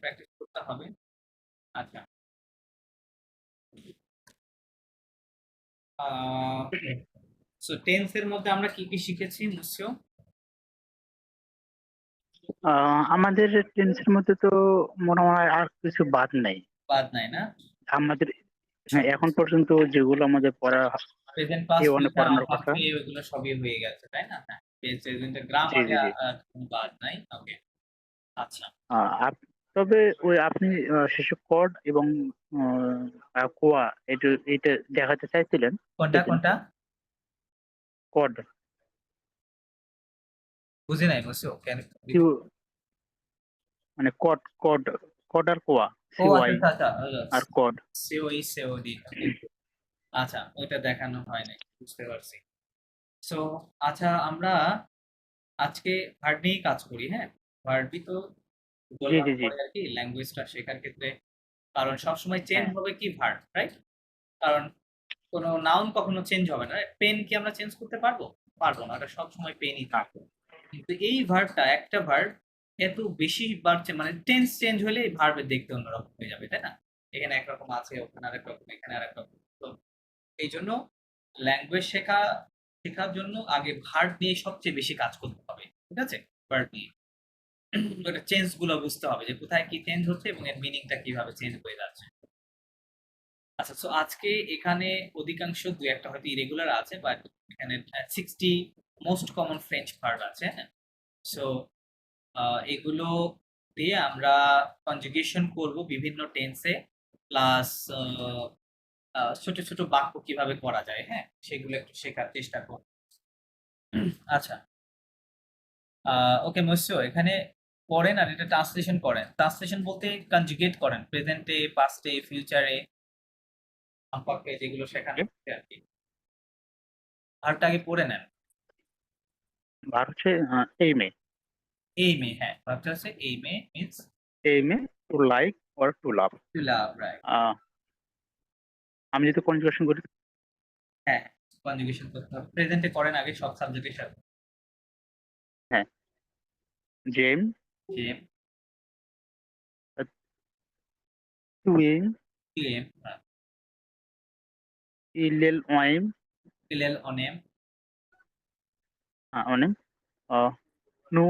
Practice করতে হবে। আচ্ছা। সো টেন্স এর মধ্যে আমরা কি শিখেছি মুসিও? আমাদের টেন্সের মধ্যে তো মনে হয় আর কিছু বাদ নাই। বাদ নাই না? আমাদের হ্যাঁ, এখন পর্যন্ত যেগুলো আমাদের পড়া প্রেজেন্ট এ পাস্ট ওয়ানে ফিউচার পড়ানোর হাফ কথা। ক্রিয়া এগুলো সবই হয়ে গেছে, তাই না? হ্যাঁ। প্রেজেন্টের জি গ্রামারে জি জি। আর কোনো বাদ নাই। ওকে। আচ্ছা। তবে ওই আপনি শেষে কড এবং কোয়া এটা এটা দেখাতে চাইছিলেন কোনটা সেদিন। কোনটা? কড বুঝি নাই মুসিও, কেন? সিউ মানে কড কড কড আর কোয়া ও আচ্ছা সিওয়াই আচ্ছা আচ্ছা। আর কড। সিওই সিওডি। ওকে। আচ্ছা, ওইটা দেখানো হয় নাই, বুঝতে পারছি। সো আচ্ছা, আমরা আজকে ভার্ব নিয়েই কাজ করি, হ্যাঁ? ভার্বই তো জি বললাম জি জি। পরে আর কি ল্যাঙ্গুয়েজটা শেখার ক্ষেত্রে, কারণ সবসময় চেঞ্জ হ্যাঁ হবে কি ভার্ব, রাইট? কারণ কোনো নাউন কখনো চেঞ্জ হবে না। পেন কি আমরা চেঞ্জ করতে পারবো? পারবো না, এটা সবসময় পেনই না। থাকবে। কিন্তু এই ভার্বটা, একটা ভার্ব এত বেশি বাড়ছে, মানে টেন্স চেঞ্জ হলে এই ভার্বের দেখতে অন্যরকম হয়ে যাবে, তাই না? এখানে একরকম আছে, ওখানে আরেক রকম, এখানে আরেক রকম। তো এই জন্য ল্যাঙ্গুয়েজ শেখার জন্য আগে ভার্ব নিয়ে সবচেয়ে বেশি কাজ করতে হবে, ঠিক আছে? ভার্ব নিয়ে ওটা চেঞ্জ গুলো বুঝতে হবে যে কোথায় কি চেঞ্জ হচ্ছে এবং এর মিনিংটা কিভাবে চেঞ্জ হয়ে যাচ্ছে। আচ্ছা, সো আজকে এখানে অধিকাংশ দুই একটা হয়তো ইরেগুলার আছে, বাট এখানে 60 মোস্ট কমন ফ্রেঞ্চ ভার্ব আছে, হ্যাঁ? সো এগুলো দিয়ে আমরা কনজুগেশন করব বিভিন্ন টেন্সে, প্লাস ছোট ছোট বাক্য কিভাবে করা যায়, হ্যাঁ, সেগুলো একটু শেখার চেষ্টা করব। আচ্ছা। ওকে মৎস্য, এখানে পড়েন আর এটা ট্রান্সলেশন করেন। ট্রান্সলেশন বলতে কনজুগেট করেন প্রেজেন্টে, পাস্টে, ফিউচারে, সম্পর্কে যেগুলো শেখানো হচ্ছে আর কি। ভার্বটা আগে পড়ে নেন। আর হচ্ছে এইমে। এইমে, হ্যাঁ, ভার্বটা হচ্ছে এইমে, মিন্স এইমে to like or to love. To love, right. আমি যদি কনজুগেশন করি, হ্যাঁ, কনজুগেশন করতে হবে, প্রেজেন্টে করেন আগে সব সাবজেক্টের সাথে। হ্যাঁ, জেম যে টুইং ক্লেম, ইলেল ওয়াইম ফিলেল অনেম, অনেক নু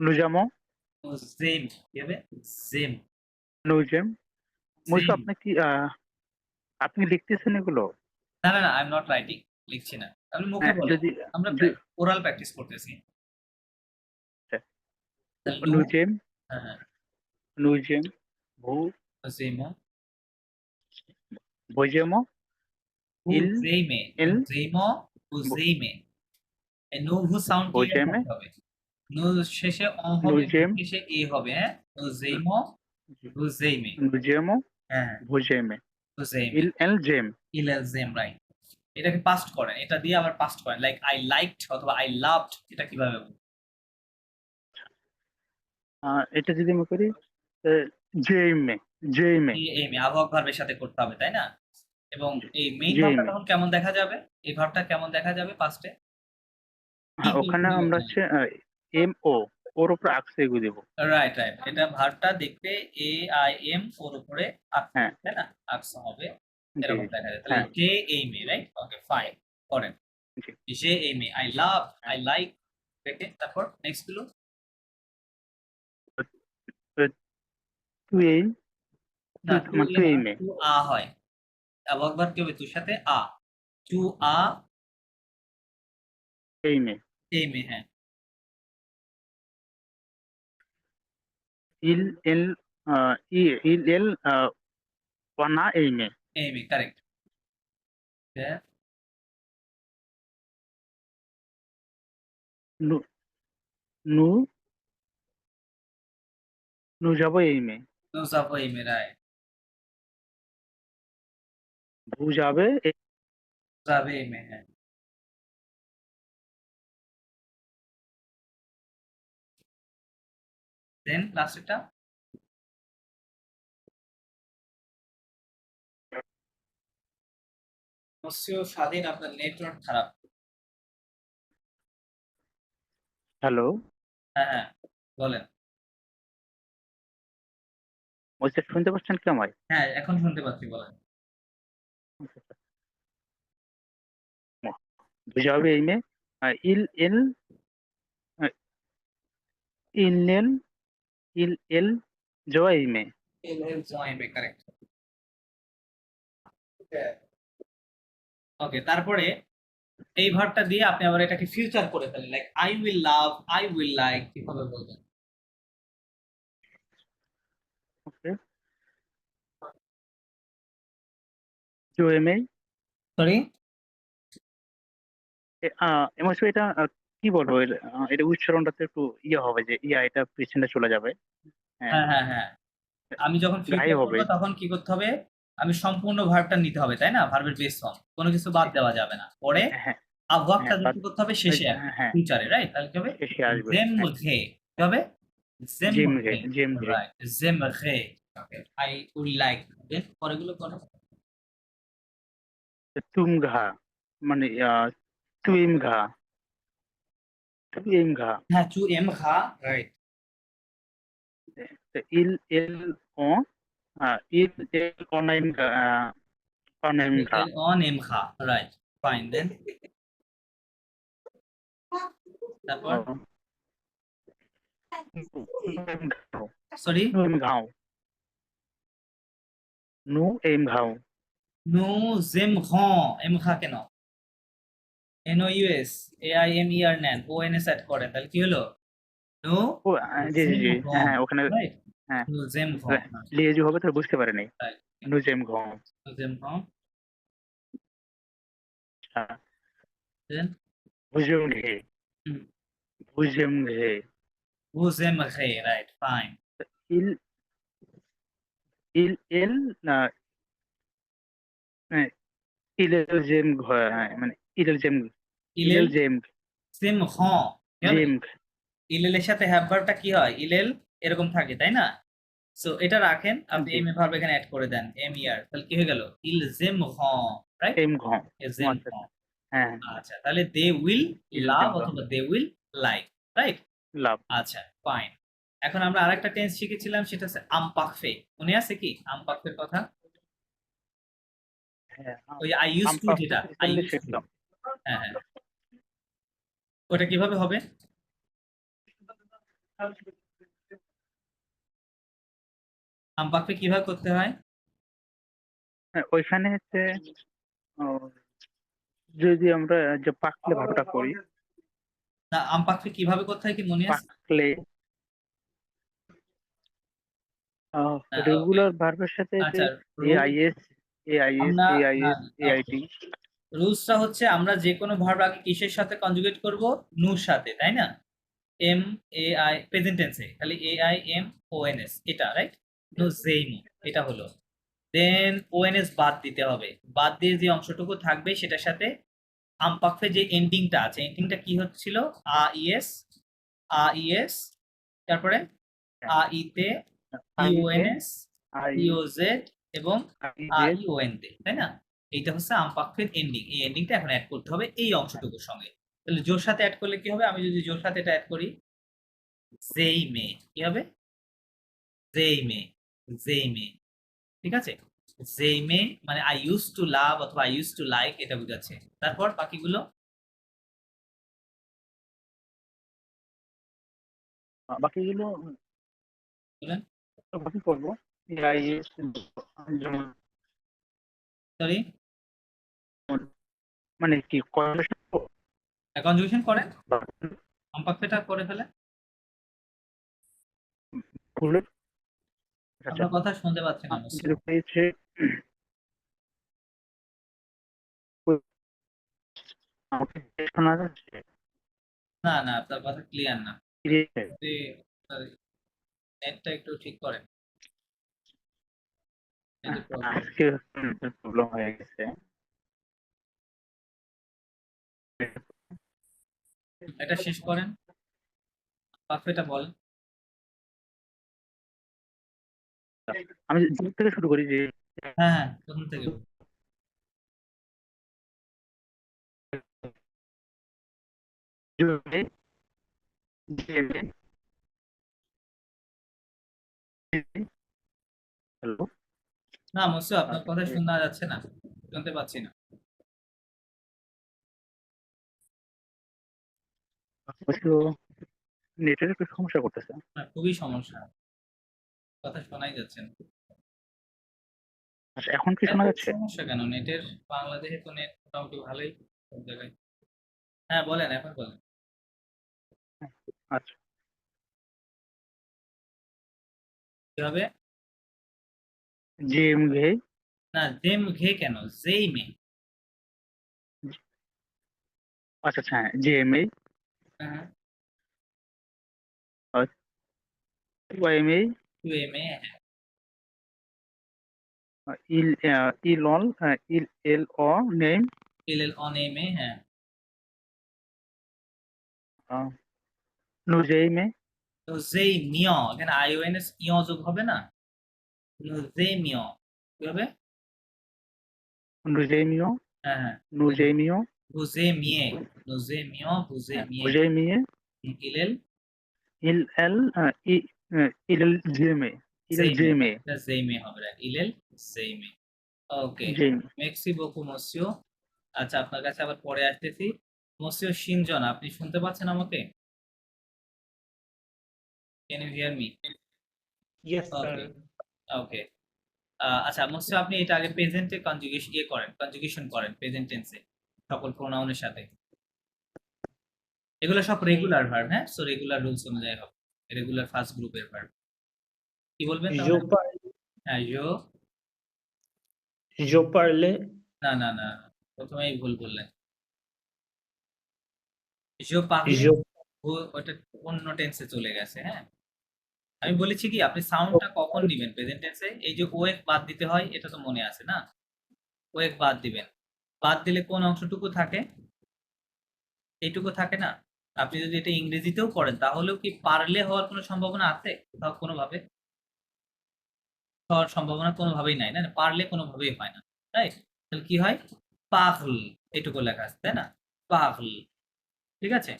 নুজামো জেম, কি হবে? জেম। নুজেম। মুসা, জেম। আপনি কি আপনি লিখতেছেন এগুলো? না না না, আই এম নট রাইটিং। লিখছি না, আপনি মুখে হ্যাঁ, বলেন। যদি আমরা ওরাল প্র্যাকটিস করতেছি। তাহলে নু, নুজেম হ্যাঁ হ্যাঁ, নুজেম ভু জেমো, ভোজেমো ইল হুজেইমে, ইল হুজেইমো, হুজেইমে। এই নো ভু সাউন্ড ক্লিয়ার ভোজেমে করতে হবে। নো শেষে অ হবে, ভু নুজেম শেষে এ হবে, হ্যাঁ? হুজেইমো, হুজেইমে। নুজেমো হ্যাঁ হ্যাঁ, ভোজেমে হুজেইমে। ইল এল জেম। ইলেল জেম, রাইট। এটাকে পাস্ট করেন, এটা দিয়ে আবার পাস্ট করেন, লাইক আই লাইকড অথবা আই লাভড, এটা কিভাবে বলবো? এটা যদি আমি করি জেইমে জেইমে এইমে আবহাওয়া ভার্বের সাথে করতে হবে, তাই না? এবং এই মেইন ভার্বটা জেইমে। তখন কেমন দেখা যাবে? এই ভার্বটা কেমন দেখা যাবে পাস্টে? কি হ্যাঁ, ওখানে করে? আমরা হচ্ছে এম ও ওর উপর আকসে এগিয়ে দেবো। রাইট রাইট, এটা ভার্বটা দেখতে এ আই এম ওর উপরে আঁকতে, হ্যাঁ তাই না? আঁকতে হবে, জি এরকম জি। দেখা যায়। তাহলে হ্যাঁ জে এইমে, রাইট? ওকে, ফাইন। করেন। জি। জে এইমে, আই লাভ, হ্যাঁ আই লাইক, দেখে তারপর নেক্সট গুলো। তুই এই না, তুই টু এ তুই না, এই মে টু আ হয়। অ্যাবক ভার্ব কি হবে? তুর সাথে আ। টু আ এই মে এইমে, হ্যাঁ। ইল এল ইল এল ওয়ানা এই মে এইমে, কারেক্ট। হ্যাঁ, নু নু নু যাবো এই মে নুসাফো এইমে, রাইট। ভু যাবে যাবে এইমে, হ্যাঁ। দেন লাস্টেরটা। অবশ্য স্বাধীন, আপনার নেটওয়ার্ক খারাপ। হ্যালো। হ্যাঁ হ্যাঁ, বলেন। বলছে শুনতে পাচ্ছেন কি আমায়? হ্যাঁ, এখন শুনতে পাচ্ছি, বলেন। আচ্ছা, আচ্ছা। বুঝা হবে এই মে ইল এল ইল এল ইল এল জয় এই মে। কারেক্ট। ওকে, তারপরে এই ভার্বটা দিয়ে আপনি আবার এটাকে ফিউচার করে ফেলেন, like I will love, I will like, কিভাবে বলবেন? ওকে, জো এম এ সরি। এমন এটা কি বলবো, এটা উচ্চারণটা তো একটু ইয়ে হবে, যে ইয়া এটা পিছনে চলে যাবে। হ্যাঁ, হ্যাঁ, হ্যাঁ, হ্যাঁ। আমি যখন ঘাই ফিউচার হবে। করবো তখন কি করতে হবে? আমি সম্পূর্ণ ভার্বটা নিতে হবে, তাই না? ভার্বের বেস ফর্ম, কোনো কিছু বাদ দেওয়া যাবে না। পরে হ্যাঁ, আবহাওয়াটা হ্যাঁ, কি করতে হবে? শেষে আসবে, হ্যাঁ, ফিউচারে, রাইট? তাহলে কি হবে? শেষে আসবে। জেম হ্যাঁ, ঘে। কি হবে? জেম জিম ঘে, ঘে। জিম ঘে। রাইট, জেম ঘে। Okay, I will like. Then পরেগুলো করো। তুম ঘা, মানে তুইম ঘা, তুইম ঘা। হ্যাঁ, চু এম খা। রাইট। ইল এল ও ইল এল অনাইম ঘা, অনাইম ঘা। এল অন এম খা। Right, fine. দেন তারপর ও, নুম ঘাও, সরি, নুম ঘাও, নু এম ঘাও। নো জেম খ। এম খা কেন? NOUS AIMER নেন, ONS অ্যাড করেন, তাহলে কি হলো? নো ও জি, জি, জেম জি, হ্যাঁ, ঘং। হ্যাঁ, ওখানে। রাইট, হ্যাঁ, নো জেম ঘং। লিয়েজু হবে তো বুঝতে পারেনি। রাইট, নুজেম ঘং। নো জেম ঘং। আচ্ছা, দেন বুঝেম ঘে, বুঝেম ঘে। ও জেম ঘে। Right, fine. ইল ইল এল না, ইলেল জেম মানে ইলেল জেম, ইলেল ইলেল জেম, জেম খ। কি হবে? জেম। ইলেলের সাথে হ্যাভ ভার্বটা কি হয়? ইলেল এরকম থাকে, তাই না? সো এটা রাখেন, আপনি জি, এম এ ভার্ব এখানে অ্যাড করে দেন, MER, তাহলে কি হয়ে গেল? ইল জেম খ। রাইট, এম ঘ। ও জেম আচ্ছা, খ। আচ্ছা। হ্যাঁ, আচ্ছা, তাহলে দে উইল ইল লাভ জেম ঘ, অথবা দে উইল লাইক, রাইট? লাভ। আচ্ছা, ফাইন। এখন আমরা আরেকটা টেন্স শিখেছিলাম, সেটা হচ্ছে আমপাকফে। মনে আছে কি আমপাকফের কথা? হ্যাঁ, ওই আই ইউজ আম টু, পাখ যেটা আই রিসেন্টলি ইউজ টু। শিখলাম। হ্যাঁ, হ্যাঁ। ওটা কিভাবে হবে? আমপাকফে কিভাবে করতে হয়? হ্যাঁ, ওইখানে হচ্ছে ও, যদি আমরা যে পাকলে ভাবটা করি, না, আমপাকফে কিভাবে করতে হয় কি মনে আছে? পাকলে ওকে, রেগুলার ভার্বের সাথে যে আচ্ছা। রুল এআইএস, এআইএস, আমরা, না, এআইএস, ওকে, এআইটি। রুলসটা হচ্ছে আমরা যে কোনো ভার্ব আগে কিসের সাথে কনজুগেট করব? নুর সাথে, তাই না? MAI প্রেজেন্ট টেন্সে খালি AIMONS, এটা রাইট। নো জেইম, এটা হলো। দেন ONS বাদ দিতে হবে। বাদ দিয়ে যে অংশটুকু থাকবে সেটার সাথে আমপাকফে যে এন্ডিংটা আছে, এন্ডিংটা কি হচ্ছিল? AES, AES, তারপরে AIতে, আইতে, EONS, আই, EOZ এবং আইজেড। AEON তে, তাই না? এইটা হচ্ছে আমপাকফের এন্ডিং। এই এন্ডিংটা এখন অ্যাড করতে হবে এই অংশটুকুর সঙ্গে। তাহলে জোর সাথে অ্যাড করলে কি হবে? আমি যদি জোর সাথে এটা অ্যাড করি, যেই মেয়ে, কি হবে? যেই মেয়ে, যেই মেয়ে। ঠিক আছে? যেই মেয়ে মানে আই ইউজ টু লাভ অথবা আই ইউজ টু লাইক, এটা বুঝাচ্ছে। তারপর বাকিগুলো বাকিগুলো বলেন। বাকি করবো। এআইএস, যেমন সরি, মানে কি কনভার্সেশন কনজুগেশন করেন, কম্পাক্টটা করে ফেলে। করলে। আচ্ছা, আপনার কথা শুনতে পাচ্ছি না অবশ্য। যেটা পেয়েছে আমাকে শোনা যাচ্ছে। না, না, আপনার কথা ক্লিয়ার না। ফিরেছে। আপনি নেটটা একটু ঠিক করেন, এই যে প্রবলেম। আজকে প্রবলেম হয়ে গেছে। এটা শেষ করেন, পারফেক্টটা বলেন। আমি দূর থেকে শুরু করি যে হ্যাঁ, হ্যাঁ, প্রথম থেকে বলুন। জমে, জেমে, হ্যালো। না মুসু, আপনার কথা আচ্ছা, শোনা যাচ্ছে না, শুনতে পাচ্ছি না। অবশ্য নেটের একটু সমস্যা করতেছে। না, খুবই সমস্যা, কথা শোনাই যাচ্ছে না। আচ্ছা, এখন কি এত শোনা যাচ্ছে? সমস্যা কেন নেটের? বাংলাদেশে তো নেট মোটামুটি ভালোই সব জায়গায়। হ্যাঁ বলেন, এখন বলেন। আচ্ছা, কি হবে? জিএমঘে। না, জেম ঘে কেন, যেই মে। আচ্ছা আচ্ছা, হ্যাঁ, জিএমএ, হ্যাঁ, ওএমএ, টু এম এ, ইল ইলন, ইল এল ও নেম, এল এল অন এম এ, হ্যাঁ। নুজেইমে, তো যেই মিয়, এখানে আইওএনএস ইয় যোগ হবে না, যেই মিয় কি হবে? নুজেইমিও, হ্যাঁ হ্যাঁ, নুজেইমিও, বুঝে মিয়ে, বুঝে মিয়, বুঝে হ্যাঁ, মিয়ে, বুজেইমিয়ে, ইলেল ইল এল ইল জিএমএ, ইল যেই মে, জিএমএ, এটা যেই মে হবে, right? ইলেল যেই মে। ওকে, জিএমএ। মেক্সি বকু মসিও। আচ্ছা, আপনার কাছে আবার পরে আসতেছি। মসিও সিনজন, আপনি শুনতে পাচ্ছেন আমাকে? Can you hear me? Yes, okay, sir. Okay. আচ্ছা মসিও, আপনি এটা আগে প্রেজেন্টে কনজুগেশন করেন, কনজুগেশন করেন প্রেজেন্ট টেন্সে সকল প্রোনাউনের সাথে। এগুলো সব রেগুলার ভার্ব, হ্যাঁ, সো রেগুলার রুলস অনুযায়ী হবে, রেগুলার ফার্স্ট গ্রুপের ভার্ব। কি বলবেন তাহলে? Je parle, হ্যাঁ, ইয়ো। je parlais, না না না, প্রথমেই ভুল বললেন। ইয়ো পাগলে, je, ওটা অন্য টেন্সে চলে গেছে, হ্যাঁ। আমি বলেছি কি, আপনি সাউন্ডটা কখন দিবেন প্রেজেন্ট টেন্সে? এই যে ওয়েক বাদ দিতে হয়, এটা তো মনে আছে না? ওয়েক বাদ দিবেন, বাদ দিলে কোন অংশটুকু থাকে? এইটুকু থাকে না? আপনি যদি এটা ইংরেজিতেও করেন তাহলেও কি পারলে হওয়ার কোনো সম্ভাবনা আছে কোথাও কোনোভাবে? হওয়ার সম্ভাবনা কোনোভাবেই নাই, না? পারলে কোনোভাবেই হয় না, রাইট? তাহলে কি হয়? পাগল, এটুকু লেখা আছে, তাই না? পাগল, ঠিক আছে?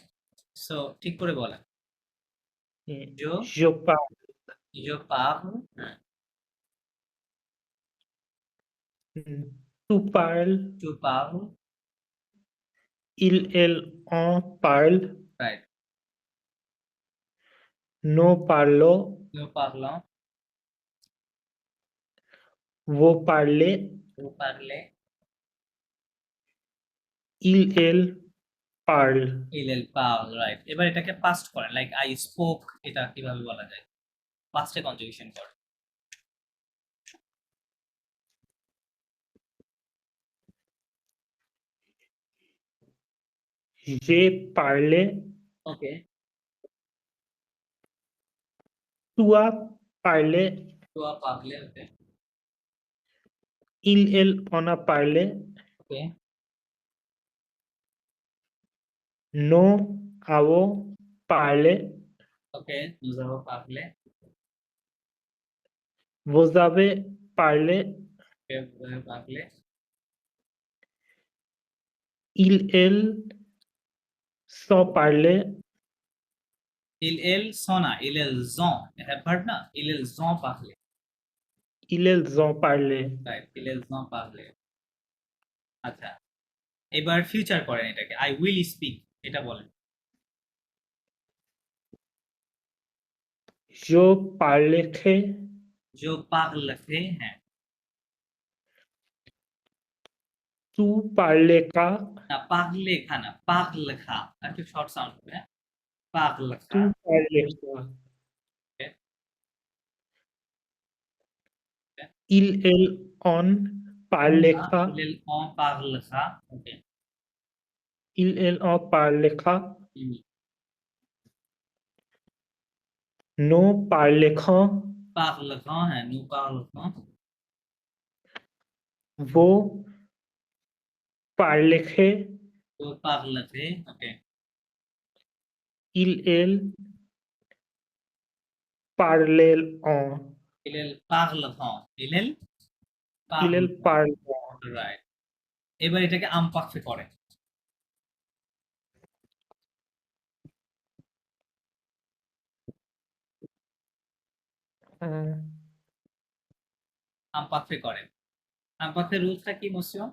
সো ঠিক করে বলেন। জো, je parle, জো পাগল, হ্যাঁ, tu parles, টু পাগল, il, on parle, right. nous parlons, Nous parlons, vous parlez, vous parlez, il parle. il parle, right. এবার এটাকে পাস্ট করেন, লাইক আই স্পোক, এটা কিভাবে বলা যায়? পাস্টে কনজুগেশন করেন। J'ai parlé, ওকে, tu as parlé, তো পাগলে, ওকে, on a parlé, okay, nous avons parlé, okay, nous avons parlé, vous avez parlé, okay, vous avez parlé, ils sont parlé, il sont না, ils ont, এটা verb না, ils ont parlé, ils ont parlé. Right, ils ont parlé। আচ্ছা, এবার future করেন এটাকে, I will speak, এটা বলেন। Je parlerai, जो parlerai, হ্যাঁ, tu parleras, না পাগলে খা না, পাগলে খা, একটু শর্ট সাউন্ড হবে, হ্যাঁ, পাগলে খা, tu parleras. Okay, On parlera, on parlera, okay, on parlera, nous parlerons, parlerons, হ্যাঁ, nous parlerons, vous parlerez, vous parlerez, ওকে, ils parleront, ils parleront, ils ils parleront, parleront. Right. এবার এটাকে আমপাক্ষে করে। Euh, আমপাকফে করেন। আমপাকফের রুলসটা কি মসিও?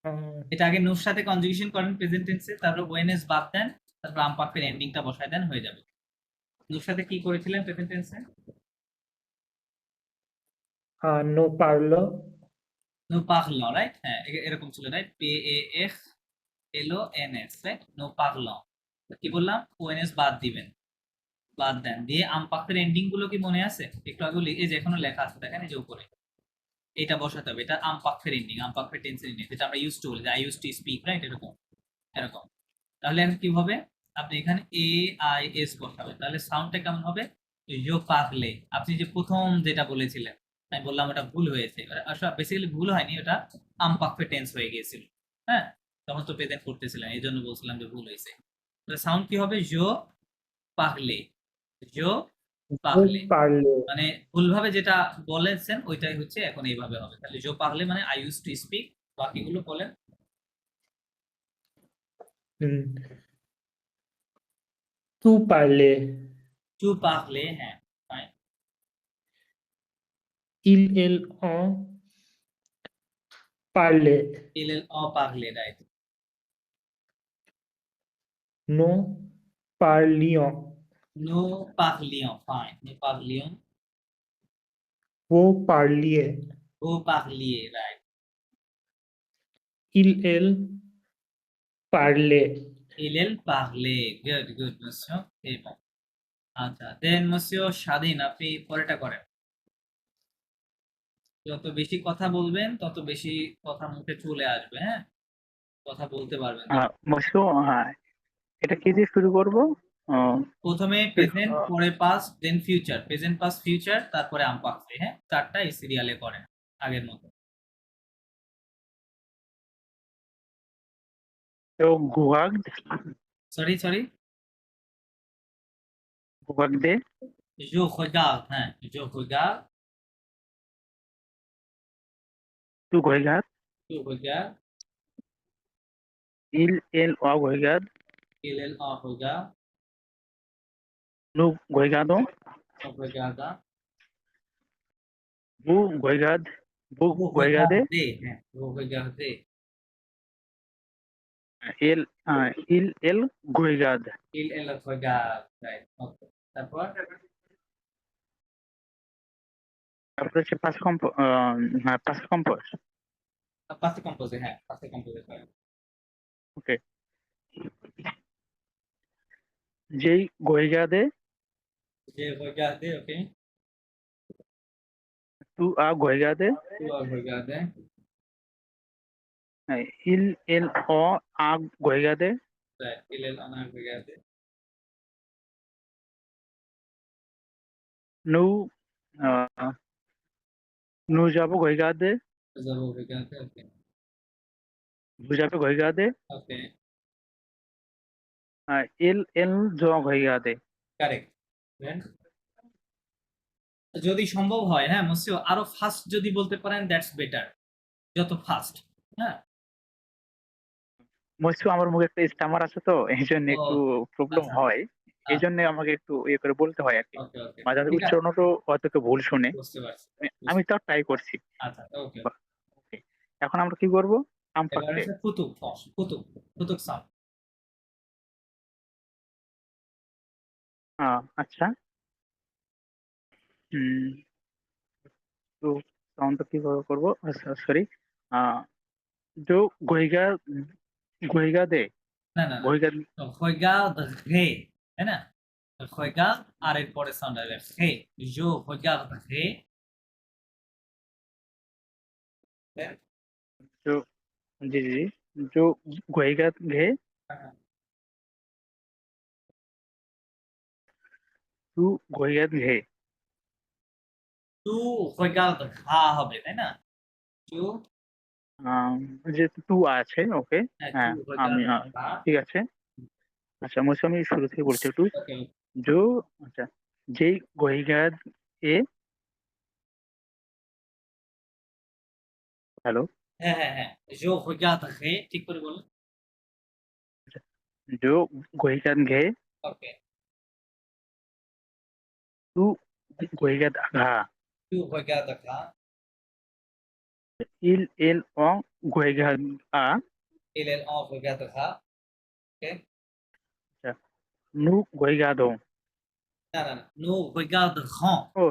আহ, এটা আগে নুর সাথে কনজুগেশন করেন প্রেজেন্ট টেন্সে, তারপর ওয়েনেস বাদ দেন, তারপর আমপাকফের এন্ডিংটা বসায় দেন, হয়ে যাবে। নুর সাথে কি করেছিলেন প্রেজেন্ট টেন্সে? no parlo, নো পাগল, রাইট? হ্যাঁ, এরকম ছিল, রাইট? PAFLONS, right? নো পাগল। কি বললাম? ওএনএস বাদ দিবেন, বাদ দেন, দিয়ে আমপাকের এন্ডিং গুলো কি মনে আছে? একটু আগে এই যে এখনো লেখা আছে, দেখেন এই যে উপরে এটা বসাতে হবে। এটা আমপাকের এন্ডিং, আমপাকের টেন্সের এন্ডিং, যেটা আমরা ইউজ টু বলি, I use to speak, right? এরকম এরকম। তাহলে এখন কি হবে? আপনি এখানে AIS বসাবেন, তাহলে সাউন্ডটা কেমন হবে? ইয়ো পাগলে। আপনি যে প্রথম যেটা বলেছিলেন, আমি বললাম ওটা ভুল হয়েছে, আসলে বেসিক্যালি ভুল হয়নি, ওটা আমপাকফে টেন্স হয়ে গিয়েছিল। হ্যাঁ, তখন তো প্রেজেন্ট করতেছিলেন, এই জন্য বলছিলাম যে ভুল হয়েছে। তাহলে সাউন্ড কি হবে? জো পাগলে, জো yo পাগলে। parlo, মানে ভুলভাবে যেটা বলেছেন ওইটাই হচ্ছে এখন এইভাবে হবে। তাহলে জো পাগলে মানে আই ইউজ টু স্পিক। বাকিগুলো বলেন। mm, tu parles, টু পাগলে, হ্যাঁ, fine. il en parlait, Il en parlait, right? nous parlions, Nous parlions, fine. Nous parlions, vous parliez, vous parliez, right? elle parlait, Il parlait, good, good, monsieur. এই bon. আচ্ছা, দেন monsieur স্বাধীন, আপনি পরেরটা করেন। যত বেশি কথা বলবেন তত বেশি কথা মুখে চলে আসবে, হ্যাঁ, কথা বলতে পারবেন। মসিও, হ্যাঁ, এটা কি দিয়ে শুরু করবো? আহ, প্রথমে প্রেজেন্ট, পরে পাস্ট, দেন ফিউচার, প্রেজেন্ট পাস্ট ফিউচার, তারপরে আমপাকছে, হ্যাঁ, চারটা এই সিরিয়ালে করেন আগের মতো। তো গুহাগ, সরি সরি, গুহাগ দে, je regarde, হ্যাঁ, je regarde, তু গইগাদ, tu regardes, এল অ গইগাদ, il en regarde, নু গইগাদো, on regarda, বু গইগাদ, বু vous গইগাদে, regardez, হ্যাঁ, vous regardez, এল এল গইগাদ। il regarde, right, okay. তারপর তারপরে হচ্ছে পাঁচ কম্প, হ্যাঁ, পাঁচ কম্পোজ। পাশে কম্পোজে, হ্যাঁ, পাশে কম্পোজে করেন। ওকে, যেই গইগাদে, যে regarde, ওকে, তু আ গইগাদে, tu regarde, ইল এল অ আ গইগাদে, right, il en regarde, নু আহ, নু যাবো গইগাদে, যাবো regarde, ওকে, ভু যাবে গইগাদে, ওকে, এল জ গইগাদে। কারেক্ট। দেন যদি সম্ভব হয়, হ্যাঁ মসিও, আরো ফাস্ট যদি বলতে পারেন দ্যাটস বেটার, যত ফাস্ট। হ্যাঁ, মসিও আমার মুখে একটা স্টামার আছে, তো এই জন্য ও একটু প্রবলেম আচ্ছা, হয়। এই আচ্ছা, জন্য আমাকে একটু ইয়ে করে বলতে হয় আর কি। ওকে ওকে, মাঝে মাঝে ঠিক আছে, উচ্চারণটা হয়তো কেউ ভুল শুনে। বুঝতে পারছি, আমি তো ট্রাই করছি। আচ্ছা, ওকে। বাহ, okay. এখন আমরা কি করবো? এবার আমপাকতে। হচ্ছে ফুতুক, ফুতুক, ফুতুক সাউন্ড। আচ্ছা, হুম, তো সাউন্ডটা কিভাবে করবো? আচ্ছা, সরি। जो गोइगा गोइगा दे, না না না, गोइगा। regarde, তাই না? regarde আর এর পরে সাউন্ড আসবে হে, je regarde, जो, जी जी, जो गोइगा घे, तू गोइगा घे। টু regarde হবে, তাই না? টু, যে তু আছে, ওকে। হ্যাঁ, টু হ্যাঁ, আমি regarde, ঠিক আছে। আচ্ছা, মুঝে আমি শুরু থেকে বলছি একটু। ওকে, जो, আচ্ছা, যেই গোইগা এ, হ্যালো, হ্যাঁ হ্যাঁ হ্যাঁ, je regarde, ঠিক করে বলুন। जो गोइगा घे, ওকে, Tu regardes ঘা tu regardes ঘা il on regarde à il on regarde ঘা ওকে nous regardons না না না nous regarderons ও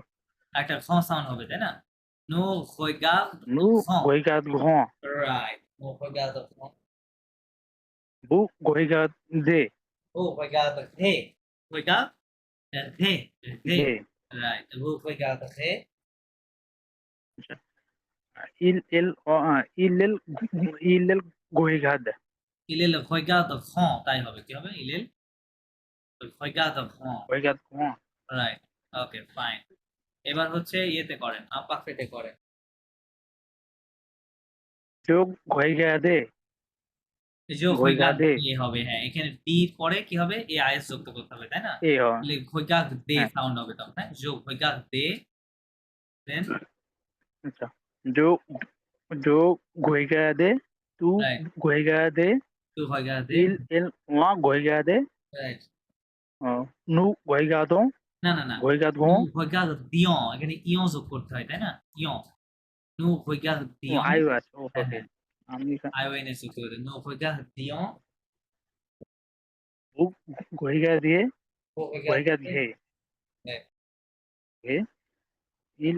একটা ঘ সাউন্ড হবে তাই না nous nous regarderons regarderons right nous regarderons vous regardez vous regarderez regarderez des right vous regarderez il regarde il regarderont তাই হবে কি হবে il regarderont regarderont right okay fine এবার হচ্ছে ইয়েতে করেন আপাকেতে করেন je regardais যে regarder এ হবে হ্যাঁ এখানে ডি পরে কি হবে এ আইএস যুক্ত করতে হবে তাই না et তাহলে ভৈগাগ দে হ্যাঁ। সাউন্ড হবে তখন হ্যাঁ যে ভৈগাগ দে দেন আচ্ছা je regardais tu Right. regardais টু ভৈগাগ দে on regardait right nous regardons না না না regardons ভৈগাগ দিয়ন এখানে ইয়ন যোগ করতে হয় তাই না ইয়ন নু ভৈগাগ দিয়ন iOS হ্যাঁ, ওকে হ্যাঁ। আমি আইওএনএস যুক্ত করে নু ভৈগাগ দিয়ন vous regardez ও ভৈগাগ দে regardez Right. et il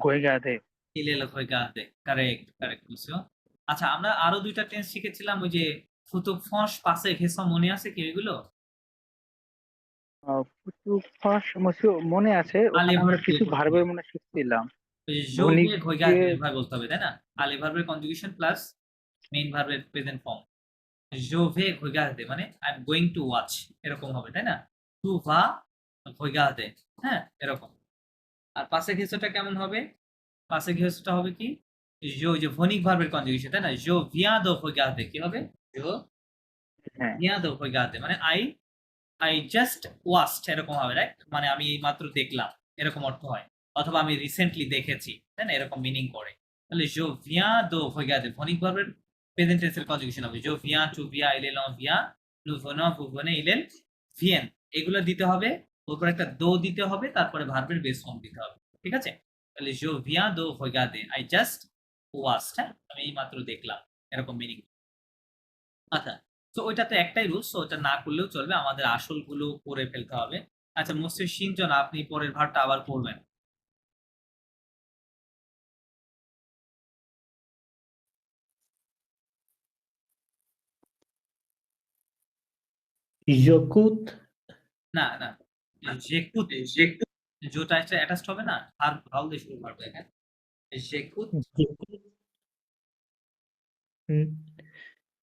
regardait ইলেল ভৈগাগ দে কারেক্ট কারেক্ট বুঝছো আচ্ছা আমরা আরো দুইটা টেন্স শিখেছিলাম ওই যে ফুতুক ফস পাশে ঘেসা মনে আছে কি এগুলো মনে আছে ওখানে আমরা আলিভার কিছু দিয়ে ভার্বের মনে শিখছিলাম যোগে ভনিক ভৈগাগ দিয়ে- ভাবে বলতে হবে তাই না আলি ভার্বের কনজুগেশন প্লাস মেইন ভার্বের প্রেজেন্ট ফর্ম জোভে ভৈগাগদে মানে I am going to watch এরকম হবে তাই না টু ভা ভৈগাগদে হ্যাঁ এরকম আর পাশে ঘেসোটা কেমন হবে পাশে ঘেসোটা হবে কি জো যে ভনিক ভার্বের কনজুগেশন তাই না জো ভিয়া দো ভৈগাগদে কি হবে জো হ্যাঁ ভিয়া দো ভৈগাগদে মানে আই জাস্ট ওয়াচড এরকম হবে রাইট মানে আমি এই মাত্র দেখলাম এরকম অর্থ হয় অথবা আমি রিসেন্টলি দেখেছি তাই না এরকম মিনিং করে তাহলে জো ভিয়া দো ভৈগাগদে ভনিক ভার্বের প্রেজেন্ট টেন্সের কনজুগেশন হবে জো ভিয়া টু ভিয়া ইলেল অন ভিয়া নু ভনা ভু ভনে ইলেল ভিয়েন এগুলো দিতে হবে ওপর একটা দো দিতে হবে তারপরে ভার্বের বেস ফর্ম দিতে হবে ঠিক আছে তাহলে জো ভিয়া দো ভৈগাগদে আই জাস্ট ওয়াচড হ্যাঁ আমি এই মাত্র দেখলাম এরকম মিনিং আচ্ছা তো ওইটাতে একটাই রুলস তো ওটা না করলেও চলবে আমাদের আসলগুলো করে ফেলতে হবে আচ্ছা মুসির সিনজন আপনি পরের ভার্বটা আবার পড়বেন j'écoute, না না জেকুত জোটা অ্যাটাচড হবে না আর ভাও দিয়ে শুরু করবে হ্যাঁ জেকুত j'écoute,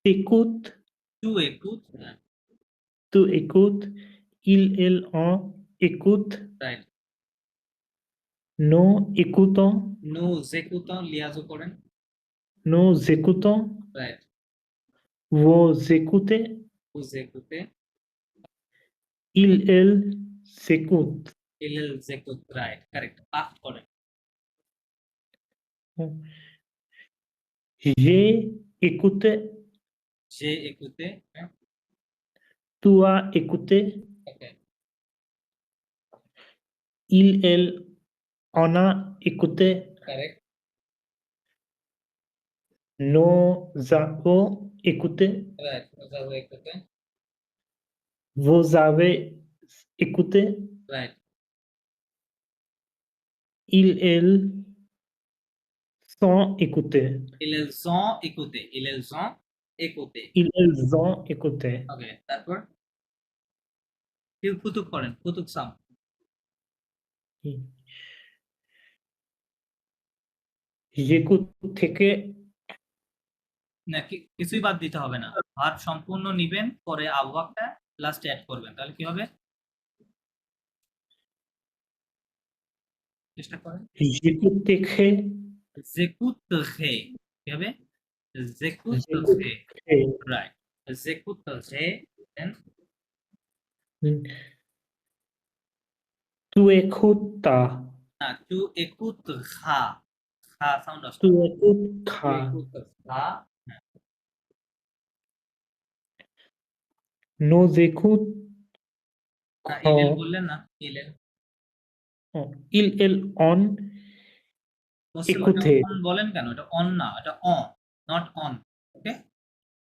t'écoutes, টু একুত tu écoutes, il, on écoute, right nous écoutons, নো জেকুতন লিয়াজো করেন nous écoutons, right vous écoutez, ও জেকুতে il, s'écoute. ইলেল জেকুত রাইট কারেক্ট পাস করেন J'ai écouté, যে একুতে tu as écouté, okay il, on a écouté, correct nous avons écouté, right ওজাও একুতে vous avez écouté, right ils, sont écoutés, ইলেল জন একুতে ইলেল জন একুতে ils ont écouté. ওকে তারপর কেউ ফুতুক করেন ফুতুক সাম J'écoute থেকে না কিছুই বাদ দিতে হবে না ভার্ব সম্পূর্ণ নিবেন পরে আবহাওয়াটা লাস্টে অ্যাড করবেন তাহলে কি হবে চেষ্টা করেন j'écoute থেকে জেকুতরে কি হবে জেকুতরে j'écoute রাইট জেকুতরে দেন tu écoutes, না টু একুতরা খা সাউন্ড আসছে tu écoutes, একুতরা nous écoutons, না, খ ইলেল বললেন না, ইলেল। ইল এল অন মুসলিম ওটা একুথে অন বলেন কেন? এটা অন না, এটা নট অন। ওকে,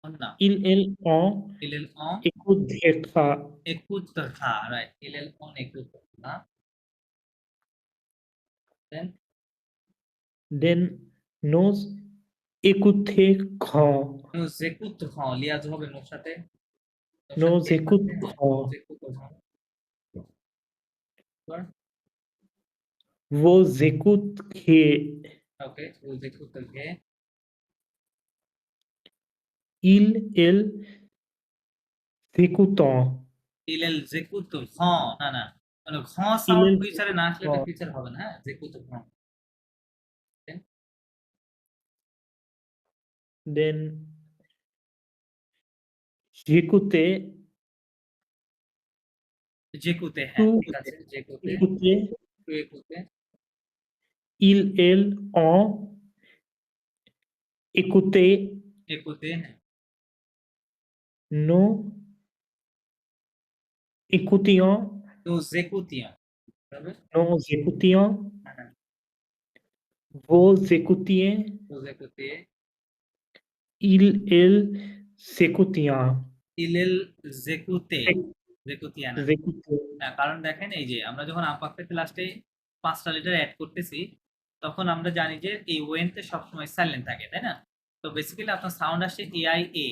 অন না। ইল এল অ ইলেল একুথেখা একুতথা, রাইট। ইলেল অন একুতথা। দেন দেন নোজ একুথে খ নো জেকুত খ, লিয়াজ হবে নোর সাথে। নোর নো সাথে এ জেকুত থাকবে, খ হ্যাঁ, নো জেকুত খ। वो जेकुत खे ওকে, ও জেকুত খে। ইল এল জেকুতঁ ইলেল জেকুত খ, না না, মানে ঘ ইল সাউন্ড এল ফিউচারে না আসলে জেকুতঁ এটা ফিউচার হবে না, হ্যাঁ, জেকুত ঘ। দেন জেকুতে জেকুতে, টু হ্যাঁ ঠিক আছে, জেকুতে। একুতে টু একুতে। ইল এল অ একুতে একুতে, হ্যাঁ। নো একুতিয়ঁ তো জেকুতিয়া হবে। নো জেকুতিয়ঁ হ্যাঁ, হ্যাঁ, वो জেকুতিয়ে তো জেকুতে। ইল এল জেকুতিয়াঁ ইলেল জেকুতে, জেকুতিয়া না। জেকুতে হ্যাঁ, কারণ দেখেন এই যে আমরা যখন আপাতত লাস্টে 5টা লেটার অ্যাড করতেছি, তখন আমরা জানি যে এই ওয়েনতে সবসময় সাইলেন্ট থাকে, তাই না? তো বেসিক্যালি আপনার সাউন্ড আসছে AI A।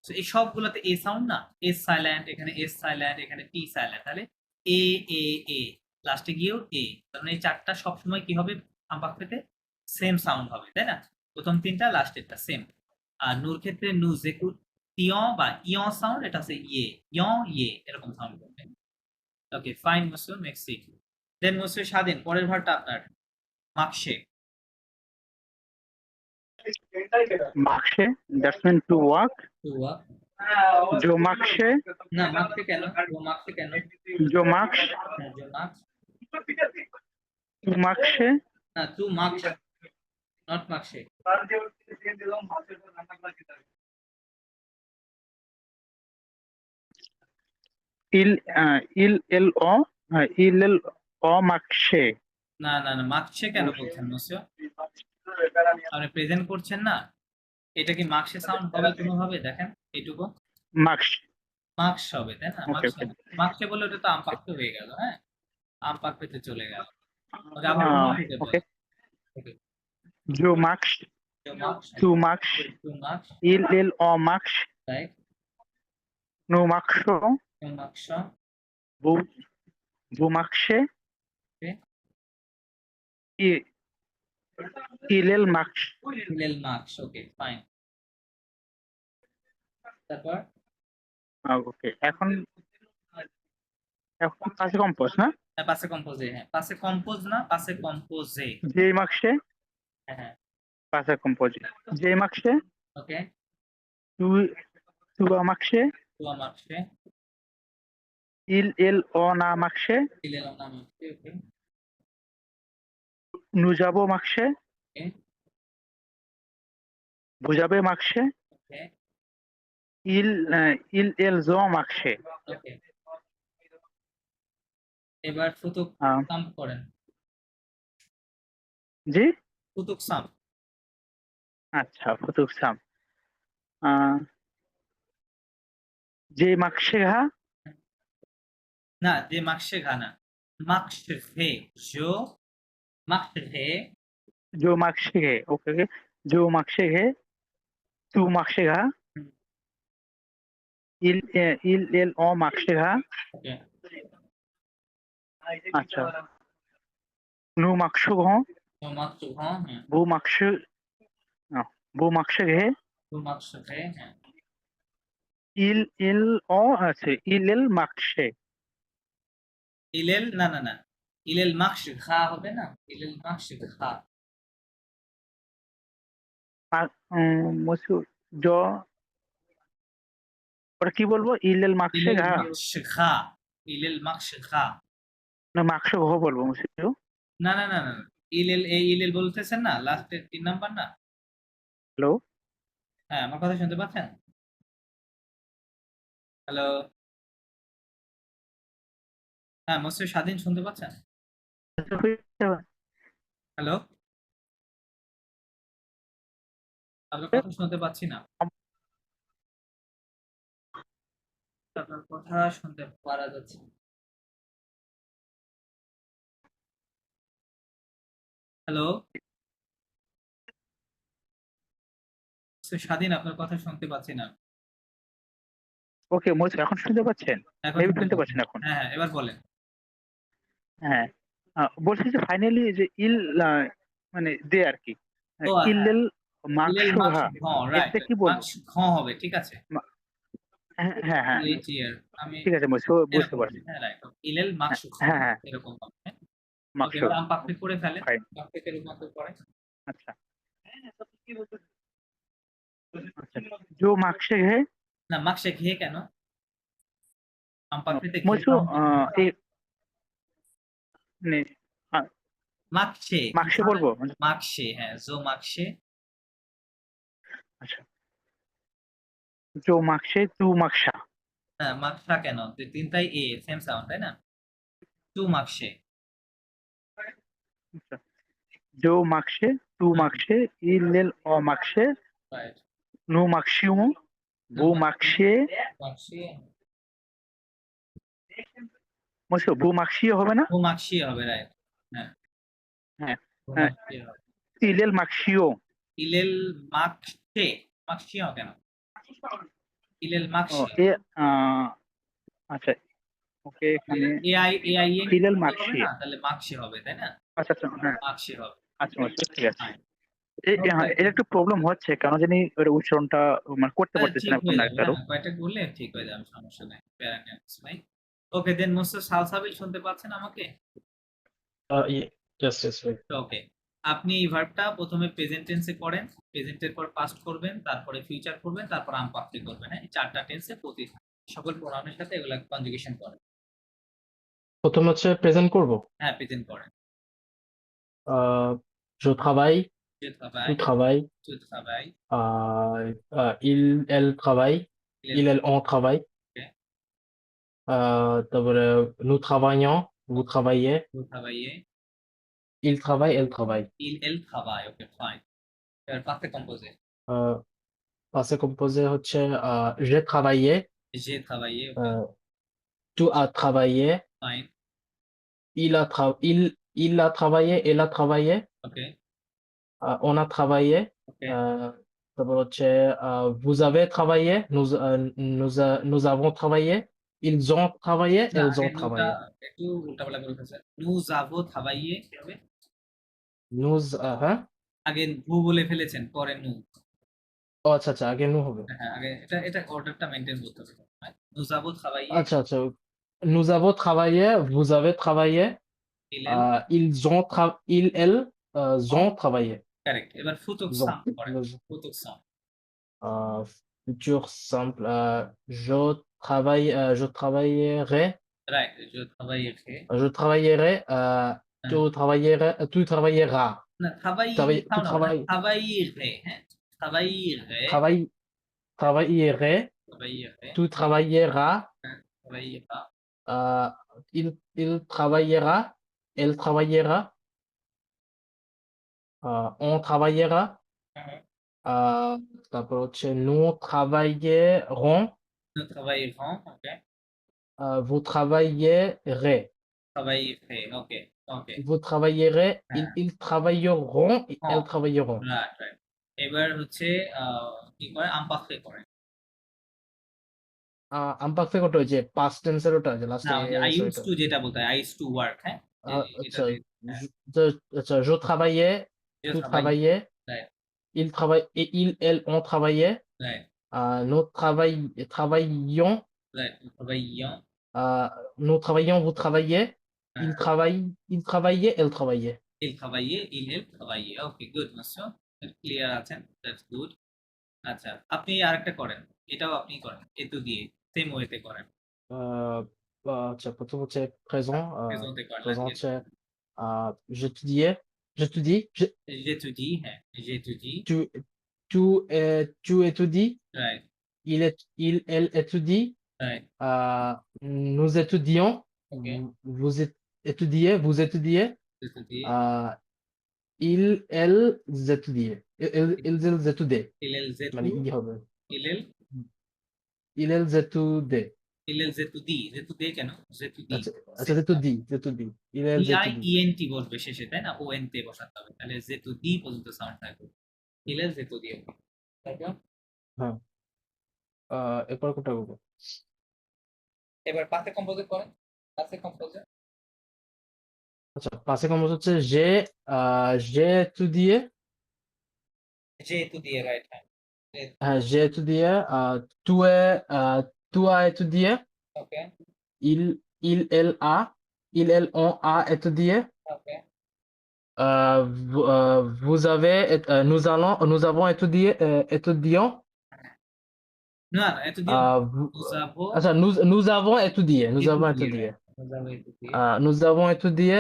তো এই সবগুলোতে এ সাউন্ড না, এস সাইলেন্ট, এখানে এস সাইলেন্ট, এখানে টি সাইলেন্ট, তাহলে এ এ এ, লাস্টে গিয়েও এ। কারণ এই 4টা সবসময় কি হবে আপাততে সেম সাউন্ড হবে, তাই না? প্রথম 3টা, লাস্টেরটা সেম। আর নুর ক্ষেত্রে নু জেকু টিয় বা ইয় সাউন্ড, এটা হচ্ছে ইয়ে এরকম সাউন্ড করবে। ওকে, ফাইন মুসলিম, নেক্সট সি। দেন মুসলিম স্বাধীন, পরের ভারটা আপনার মাকশে। মাকশে, that's mean to walk. To walk. জো মাকশে, না, মাকশে কেন? ও মাকশে কেন? জো মাকশ, হ্যাঁ, জো মাকস। টু মাকশে, না, টু মাকস, নট মাকশে। ইল ইল এল অ, ইল এল অ মাকশে। না না না, মাকশে কেন বলছেন মুসিও? আপনি প্রেজেন্ট করছেন না, এটা কি মাকশে সাউন্ড হবে কোনোভাবে? দেখেন এইটুকু মাকশ, মাকস হবে, তাই না? ওকে মাকশে ওকে। না, মাকশে বলে ওটা তো আমপাক্ত হয়ে গেল, হ্যাঁ, আমপাক্ততে চলে গেল। ওকে, আবার অন্য থেকে ওকে, বলেন। ওকে, জো মাকশ, টু মাকস, টু মাকশ, টু মাকস, ইল এল অ মাকশ, রাইট। নো মাকশো, টু মাকস, বু বু মাকশে, ওকে। ইল এল মাকশ। ইলেল মাকস, ওকে, ফাইন। তারপর ওকে, এখন এখন পাশে কম্পোজ না, হ্যাঁ, পাশে কম্পোজে, হ্যাঁ, পাশে কম্পোজ না, পাশে কম্পোজে। যে মাকশে, হ্যাঁ হ্যাঁ, পাশে কম্পোজ, যে মাকশে, ওকে। টু টু মাকশে, টু মাকসে, ইল এল অ না মাকশে, ইলেল না মাকসে, ওকে। নুজাবো মাকশে, ওকে, বুঝাবে মাকশে, ওকে, ইল ইল এল জ মাকশে। ওকে। এবার ফুতুক সাম করেন। জি, ফুতুক সাম। আচ্ছা, ফুতুক সাম। যে মাকশে ঘা, না, যে মাকসে ঘানা, মাকসে ভে, জো মাকসে ভে, जो माकशे है, ओके ओके, जो माकशे है, तू माकशे घा, इल इल एल ओ माकशे घा, ওকে। अच्छा, नु माकशो घो, তো মাকসু, হ্যাঁ হ্যাঁ, बू माकशे, बू माकशे घे, তো মাকসে ভে, হ্যাঁ। इल इल ओ, अच्छा, इल एल माकशे, ইলেল, না না না, ইলেল মাকস ঘা হবে না, ইলেল মাকস ঘা। मुझको जो, और की बोलबो, इल एल माकशे ইলেল घा মাকস ঘা, ইলেল মাকস ঘা। ना माकशो घो बोलबो मुझको। না না না না, ইলেল, এই ইলেল বলতেছেন না, লাস্টের 3 নাম্বার না? हेलो। হ্যাঁ, আমার কথা শুনতে পাচ্ছেন? হ্যালো। হ্যাঁ, মোস্টার স্বাধীন শুনতে পাচ্ছেন? হ্যালো? আপনার কথা শুনতে পাচ্ছি না। আপনার কথা শুনতে পারা যাচ্ছে না। হ্যালো? মিস্টার স্বাধীন, আপনার কথা শুনতে পাচ্ছি না। ওকে মহসিন, এখন শুনতে পাচ্ছেন? এখন মেবি শুনতে শুনতে পাচ্ছি। পাচ্ছেন এখন। হ্যাঁ, হ্যাঁ, এবার বলেন। হ্যাঁ, বলছি যে ফাইনালি যে ইল মানে দে আর কি, ও হ্যাঁ, ইল্লেল ইলেল মাকস মাকসুহা, ঘ, রাইট, এটাতে কি বলবো? মাকস ঘ হবে, ঠিক আছে। হ্যাঁ হ্যাঁ হ্যাঁ, লেট ইয়ার আমি ঠিক আছে মহসিন, বুঝতে এরকম পারছি। হবে, হ্যাঁ, রাইট। ইলেল হ্যাঁ মাকস ঘ, হ্যাঁ হ্যাঁ, এরকম হবে, হ্যাঁ। ওকে, মাকসুদ, এবার আম পাখরি করে ফেলেন। ফাইন। পাখরিতে রূপান্তর করেন। আচ্ছা আচ্ছা, जो मार्क्से है না, মাকসে ঘে কেন? আম পাখরিতে ঘে मसू সাউন্ড কেন? एक ने মাকসে, मार्क्से বলবো মানে, মাকসে, হ্যাঁ, জো মাকসে। আচ্ছা, जो मार्क्से तू मार्क्सा। হ্যাঁ, মাকসা কেন? তিনটাই এ, সেম সাউন্ড, তাই না? টু মাকসে। আচ্ছা, जो मार्क्से तू मार्क्से इल्लेल ओ मार्क्से রাইট। नो मार्क्सियो वो मार्क्से মাকসে, मसू वो मार्क्सियो হবে না? ও মাকসি হবে, রাইট। হ্যাঁ, হ্যাঁ ও হ্যাঁ, মাকসি হবে। ইলেল মার্ক্সিও। ইলেল মাকসে, মাকসিও কেন? ইলেল ও মাকসে। এ আচ্ছা, ওকে এখানে এআই এআই এ ইলেল নিতে হবে মার্ক্সি। না, তাহলে মাকসে হবে, তাই না? আচ্ছা আচ্ছা, হ্যাঁ, মাকসে হবে। আচ্ছা মসু, ঠিক আছে। ফাইন। হ্যাঁ, এর একটু প্রবলেম হচ্ছে, কেন জানি ওর উচ্চারণটা মানে করতে পারতেছি ঠিক না এখন হয়ে না যাবে, একবারও। হ্যাঁ, কয়েকটা বললে ঠিক হয়ে যাবে, সমস্যা নাই, প্যারা নেই, ভাই। ওকে, দেন মোস্টার সালসাবিল শুনতে পাচ্ছেন আমাকে? Yes, yes, right. ওকে, আপনি এই ভার্বটা প্রথমে প্রেজেন্ট টেন্সে করেন, প্রেজেন্টের পর পাস্ট করবেন, তারপরে ফিউচার করবেন, তারপর আমপাপ্তি করবেন, হ্যাঁ, এই চারটা টেন্সে প্রতি সকল প্রোনাউনের সাথে এগুলা কনজুগেশন করেন। প্রথম হচ্ছে প্রেজেন্ট করব। হ্যাঁ, প্রেজেন্ট করেন। Je travaille, Je tu travaille, travailles, tu travailles, elle travaille, il elle, on travaille. ok, তারপরে nous travaillons, vous travaillez, vous travaillez, il travaille, elle travaille. elle travaille, ok, fine. এবার পাস্টে কম্পোজে। passé composé হচ্ছে j'ai travaillé, J'ai travaillé, ok, tu as travaillé, fine, il a travaillé, elle a travaillé, ok, on a travaillé. ok. তারপর হচ্ছে vous avez travaillé, nous avons travaillé, ils ont travaillé, না, elles আগে ont নুটা travaillé. একটু উল্টাপাল্টা করে ফেলছে। nous avons travaillé কি হবে? Nous, হ্যাঁ, আগে ভু বলে ফেলেছেন, পরে নু। ও আচ্ছা আচ্ছা, আগে nous হবে। হ্যাঁ, আগে এটা অর্ডারটা মেইনটেইন করতে হবে। nous avons travaillé, আচ্ছা আচ্ছা, nous avons travaillé, vous avez travaillé, il elle, ils, elles ont travaillé. Correct. এবার ফুতুক Ont. সাম করেন। ফুতুক সাম। Futur simple, je travaillerai, right, je travaillerai, je travaillerai, tu travailleras. না travail Tu খাও না, travailles, travaillerai, হ্যাঁ, travaillerai, travaillerai, travaillerai, tu travailleras, হ্যাঁ, travaillera, euh, il travaillera, elle travaillera, on travaillera, হ্যাঁ, তারপর হচ্ছে nous travaillerons, nous travaillerons, ok, vous travaillerez, travaillerai, ok, ok, vous travaillerez, হ্যাঁ, ils travailleront, হ্যাঁ, elles travailleront. Right, right. এবার হচ্ছে কি করে আমপাখে করে। imperfect ওটা ওই যে past tense এর ওটা যে না, লাস্টে ওই যে I used ওইটা। to যেটা বলতে হয়, I used to work, হ্যাঁ? যেটা আচ্ছা, দিয়ে, হ্যাঁ, আচ্ছা, je travaillais, je tu travaille, travaillais, right, ils, elles ont travaillé, right, nous travaillions, right, nous travaillions, nous travaillions, vous travaillez, হ্যাঁ, ils travaillaient, elles travaillaient. il travaillait, il elle travaillait, ওকে, good monsieur, clear আছেন, that's good. আচ্ছা, আপনি আরেকটা করেন, এটাও আপনি করেন, এতো দিয়ে সেম ওয়েতে করেন, Euh, আচ্ছা, প্রথম হচ্ছে présent, প্রেজেন্টে করেন, présent লাগিয়ে হচ্ছে je te dis, j'étudie, হ্যাঁ, j'étudie, tu, tu étudies, right, il, elle étudie, right, nous étudions, ওকে vous étudiez, vous étudiez, যেহেতু দিয়ে euh, elles étudiaient, ils étudiaient, ইলেল Jetu মানে ই হবে, ইলেল ils étudiaient, ইলেল জেতু দি জেতু দিয়ে কেন জেতু দি আচ্ছা আচ্ছা étudies, ils ইআই étudient, ইএনটি বসবে শেষে তাই না ওএন তে বসাতে হবে তাহলে জেতু দি পর্যন্ত সাউন্ড থাকবে ইলেল জেতু দিয়ে তারপর হ্যাঁ, এরপর কোনটা বলবো? এবার পাতে কম্পোজ করেন পাতে কম্পোজ আচ্ছা, পাশে কম্পোজ হচ্ছে j'ai étudié, যেহেতু দিয়ে রাইট হ্যাঁ হ্যাঁ, j'ai étudié, tu as étudié, okay elle elles ont a étudié, okay nous avons étudié, étudiant, না এত দিয়ে vous- বুঝাবো আচ্ছা, nous avons étudié, nous যেহেতু avons দিয়ে étudié, বুঝাবো এত দিয়ে nous avons étudié,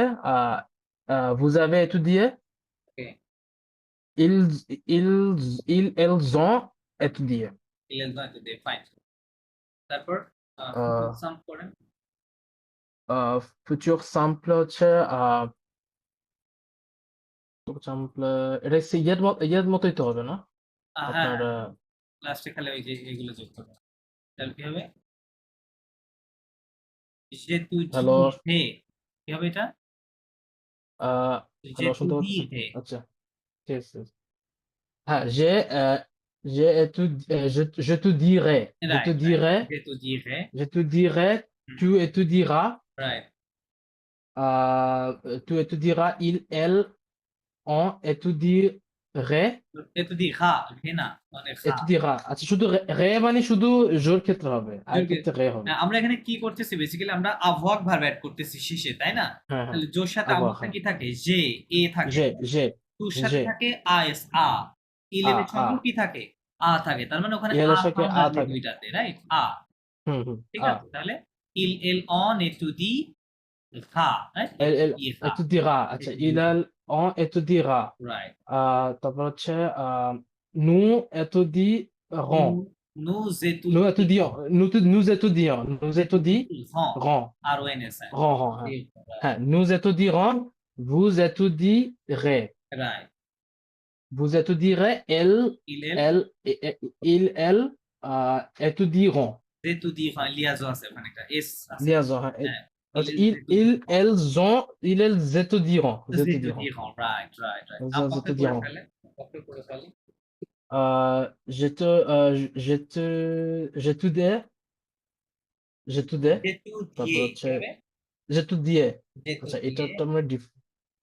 vous avez étudié, ওকে ils, elles ont étudié. ইলেল নয় এত দিয়ে ফাইন তারপর আহ, সাম করেন futur simple হচ্ছে futur simple, এটা হচ্ছে ইয়ের মতোই তো হবে না? হ্যাঁ আপনার লাস্টে খালি ওই যে এগুলো যোগ করবো তাহলে কি হবে যেহেতু হ্যালো, হে কি হবে এটা হ্যালো, যেহেতু শুনতে দি পাচ্ছেন? হে আচ্ছা, ঠিক আছে। হ্যাঁ, j'ai étudié, je te dirai, right যেহেতু দি হে je te dirai, tu étudieras, right tu étudieras, elles ont étudierait, এত দি খা হে না মানে খা étudiera, আচ্ছা, শুধু রে মানে শুধু জোর ক্ষেত্রে হবে, আর ক্ষেত্রে রে হবে। আমরা এখানে কি করতেছি বেসিক্যালি আমরা আভওয়াক ভার্ব অ্যাড করতেছি শেষে তাই না হ্যাঁ, হ্যাঁ, তাহলে জোর সাথে আবহাওয়া, আভওয়াকটা হ্যাঁ। কি থাকে যে এ থাকে তুর সাথে যে, থাকে আস আ ইলেলের আ, সঙ্গে কি থাকে আ থাকে তার মানে ওখানে ইয়েলের আ সাথে সাউন্ড আ আসবে থাকে। দুইটাতে রাইট আ হুম, ঠিক আ, আছে তাহলে ইল এল অন এটু দি খা রাইট elle étudiera, আচ্ছা, elles ont étudiera, রাইট তারপর হচ্ছে nous étudierons, nous étudions, nous étudions, nous étudierons, আর ও এন এস হ্যাঁ, nous étudierons, vous étudierez, right vous étudierez, ইল এল elles étudieront, যেহেতু দি হয় লিয়াজো আছে ওখানে একটা এস আছে liaison, হ্যাঁ, হ্যাঁ আচ্ছা, elles étudieront, যেহেতু দি হয় রাইট রাইট রাইট elles আপনি করে étudieront. ফেলে আপনি করে ফেলে j'étudie, যেহেতু তারপর দিয়ে হচ্ছে কি হবে j'étudie, যেহেতু আচ্ছা, এটা দিয়ে তো আমরা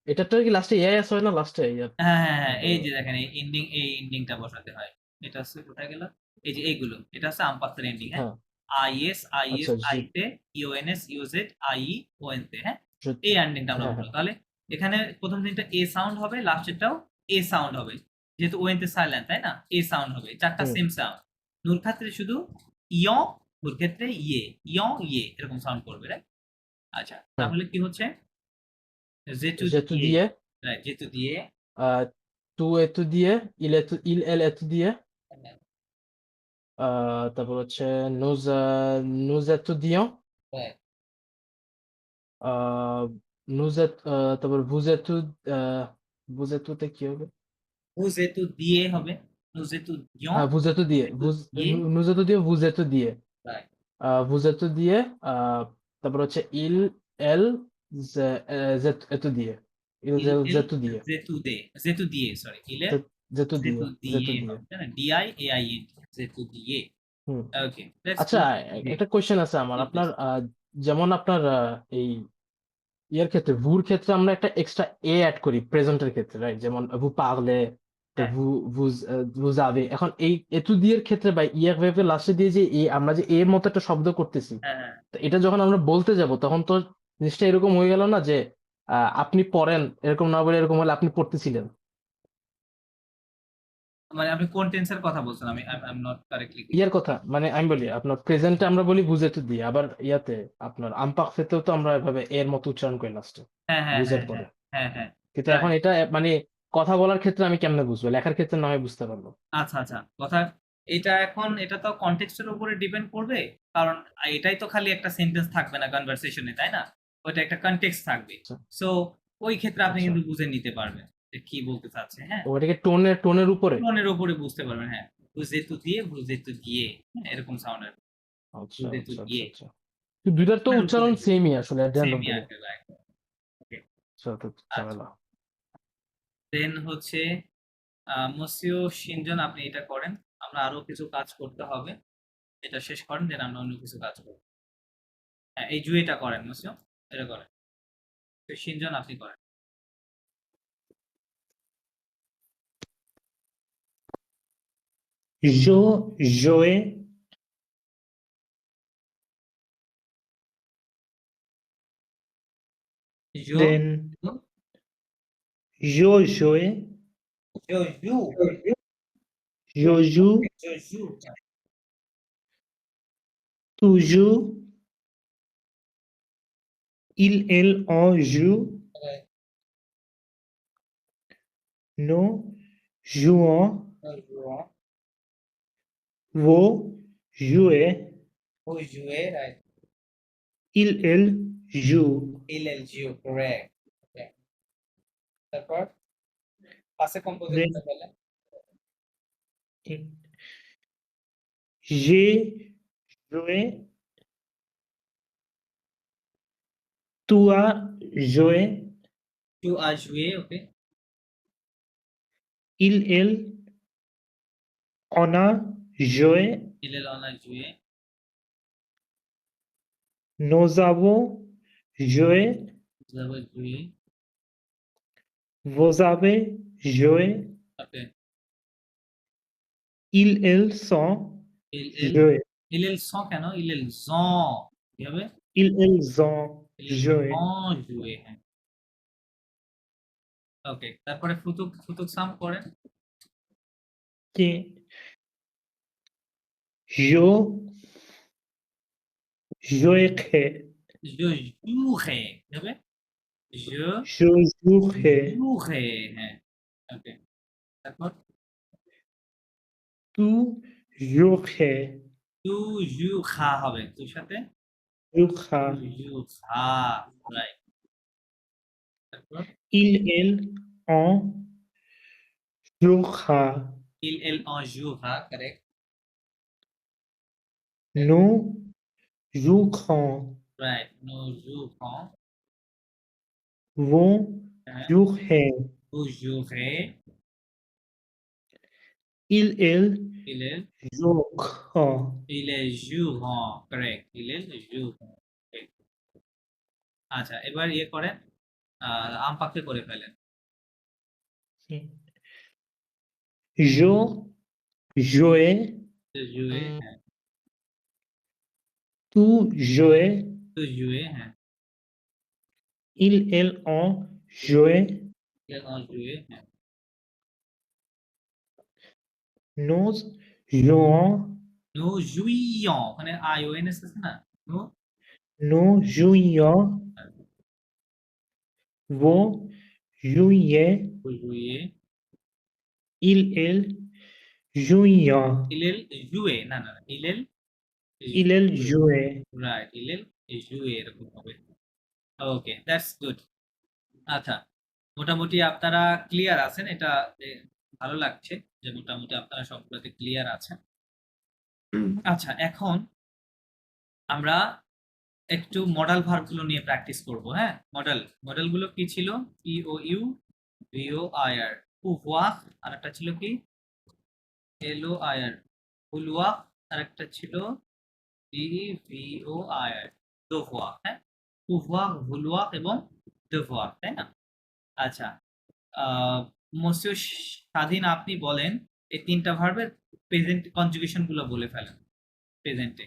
এটা তো কি লাস্টে এআই আছে হয় না লাস্টে হ্যাঁ এই যে দেখেন এই এন্ডিং এই এন্ডিংটা বসাতে হয় এটা হচ্ছে কোথায় গেল এই যে এইগুলো এটা হচ্ছে আমপাত্রের এন্ডিং হ্যাঁ হ্যাঁ, আইএস আচ্ছা, আইতে ইউএনএস ইউজেড আই ওএন তে হ্যাঁ je- এই এন্ডিংটা আমরা হ্যাঁ, বলবো তাহলে এখানে প্রথম দিনটা এ সাউন্ড হবে লাস্টেরটাও এ সাউন্ড হবে যেহেতু ওএন তে সাইলেন্ট তাই না এ সাউন্ড হবে চারটা হুম। সেম সাউন্ড নূর ক্ষেত্রে শুধু ইয় নূর ক্ষেত্রে ইয়ে এরকম সাউন্ড করবে রাইট আচ্ছা তাহলে কি হচ্ছে যেহেতু j'étudiais, রাইট যেহেতু দিয়ে tu étudiais, elle étudiait, তারপর হচ্ছে nous étudions, right, তারপর vous étudiez কি হবে? vous যেহেতু দিয়ে হবে nous étudions হ্যাঁ, vous étudiez, étudier, nous étudions, vous étudiez, right, vous étudiez, তারপর হচ্ছে elles étudiaient, elles étudiaient, যেহেতু দিয়ে সরি ইলে যেহেতু দিয়ে হবে তাই না ডিআই এআই এন যেহেতু দিয়ে হুম। ওকে আচ্ছা, একটা কোয়েশ্চেন আছে আমার, আপনার যেমন আপনার এই ইয়ের ক্ষেত্রে ভুর ক্ষেত্রে আমরা একটা এক্সট্রা এ অ্যাড করি প্রেজেন্টের ক্ষেত্রে, রাইট? যেমন vous parlez, হ্যাঁ। vous avez, এখন এই এতুদিয়ের ক্ষেত্রে বা ইয়ার ভেবে লাস্টে দিয়ে যে আমরা যে এর মতো একটা শব্দ করতেছি, হ্যাঁ তো এটা যখন আমরা বলতে যাব তখন তো জিনিসটা এরকম হয়ে গেল না যে আপনি পড়েন, এরকম না বলে এরকম হলে আপনি পড়তেছিলেন। মানে আপনি কোন টেন্সের কথা বলছেন আমি আই এম নট কারেক্টলি ইয়ার কথা মানে আমি বলি আপনার প্রেজেন্টে আমরা বলি বুঝেতে দিয়ে, আবার ইয়াতে আপনার আমপাকফেতেও তো আমরা এভাবে এর মতো উচ্চারণ করি লাস্টে বুঝের পরে, হ্যাঁ কিন্তু এখন এটা মানে কথা বলার ক্ষেত্রে আমি কেমনে বুঝবো, লেখার ক্ষেত্রে না হয় বুঝতে পারবো। আচ্ছা কথা এটা তো কনটেক্সটের উপরে ডিপেন্ড করবে, কারণ এটাই তো খালি একটা সেন্টেন্স থাকবে না কনভারসেশনে, তাই না? ওটা একটা কনটেক্সট থাকবে। আচ্ছা সো ওই ক্ষেত্রে আপনি আচ্ছা কিন্তু বুঝে নিতে পারবেন যে কি বলতে চাচ্ছে। হ্যাঁ, ওটাকে টোনের উপরে। টোনের উপরে বুঝতে পারবেন। হ্যাঁ, বুঝে তো দিয়ে, হ্যাঁ, এরকম সাউন্ডের আচ্ছা বুঝে তো আচ্ছা দিয়ে আচ্ছা আচ্ছা তো দুইটার তো টোনের উপরে উচ্চারণ সেমই আসলে এট দ্য এন্ড অফ সেমই দ্য আর ডে। কি, রাইট। ওকে, আচ্ছা তো আচ্ছা। ঝামেলা। দেন হচ্ছে মসিও শিনজন, আপনি এটা করেন। আমরা আরো কিছু কাজ করতে হবে, এটা শেষ করেন, দেন আমরা অন্য কিছু কাজ করব। হ্যাঁ, এই জুয়েটা করেন মসিও, এটা করেন। তো শিনজন আপনি করেন। Joé, Joe then Joé, Joe zoo Joju, Joe zoo toujours, il, elle, on joue, nous jouons, vous jouez, ও জুয়ে, রাইট। il, elle joue. ইল এল জিও, করেক্ট। তারপর পাশে Then কম্পোজিশনটা বলেন। j'ai joué, tu as joué, টু আর জুয়ে, okay. il, elle, on a joué, ইল এল অন আর জুয়ে, nous avons joué, যাবে জুয়ে, vous avez joué, ওকে। ils, elles sont ইল এল joué, ইল এল স কেন, ইল এল জন কি হবে? ils, elles ont ইল এল joué. জন জুয়ে, হ্যাঁ। ওকে, তারপরে ফুতুক ফুতুক সাম করেন। Qui joue, jouerai, জো জুহে কি হবে? জো je jouerai, জুহে, হ্যাঁ। ওকে, তারপর tu jouerais, টু জু খা হবে, তোর সাথে jouera, জু খা, রাইট। তারপর il, elle, on jouera, ইল এল অন জু খা, কারেক্ট। nous jouerons, রাইট, নো জু খন, vous হ্যাঁ। jouerez, Vous jouerez, il, elle il est jouera. il est joueront, correct, il est joueront, okay. আচ্ছা, এবার ইয়ে করেন, আম পাকতে করে ফেলেন। Je jouais, jouer, হ্যাঁ। tu jouais, তো jouer, হ্যাঁ। il, elle ont joué, il est en jouer, হ্যাঁ। nous jouons, nous jouions, ওখানে ion আছে না, nous jouions, vous jouiez, vous jouiez, il, elle jouions, il est jouer, না না, il est il, elle jouait. Right, il est jouer, এরকম হবে। ওকে, that's good. আচ্ছা, মোটামুটি আপনারা ক্লিয়ার আছেন, এটা ভালো লাগছে যে মোটামুটি আপনারা সবগুলোতে ক্লিয়ার আছেন। আচ্ছা, এখন আমরা একটু মডেল ভার্বগুলো নিয়ে প্র্যাকটিস করব। হ্যাঁ, মডেলগুলো কি ছিল? POU, VOIR, pouvoir, আর একটা ছিল কি LOIR, vouloir, আর একটা ছিল DVOIR, devoir। হ্যাঁ, pouvoir, vouloir এবং devoir, তাই না? আচ্ছা, মসিও স্বাধীন, আপনি বলেন এই তিনটা ভার্বের প্রেজেন্ট কনজুগেশন গুলো বলে ফেলেন প্রেজেন্টে।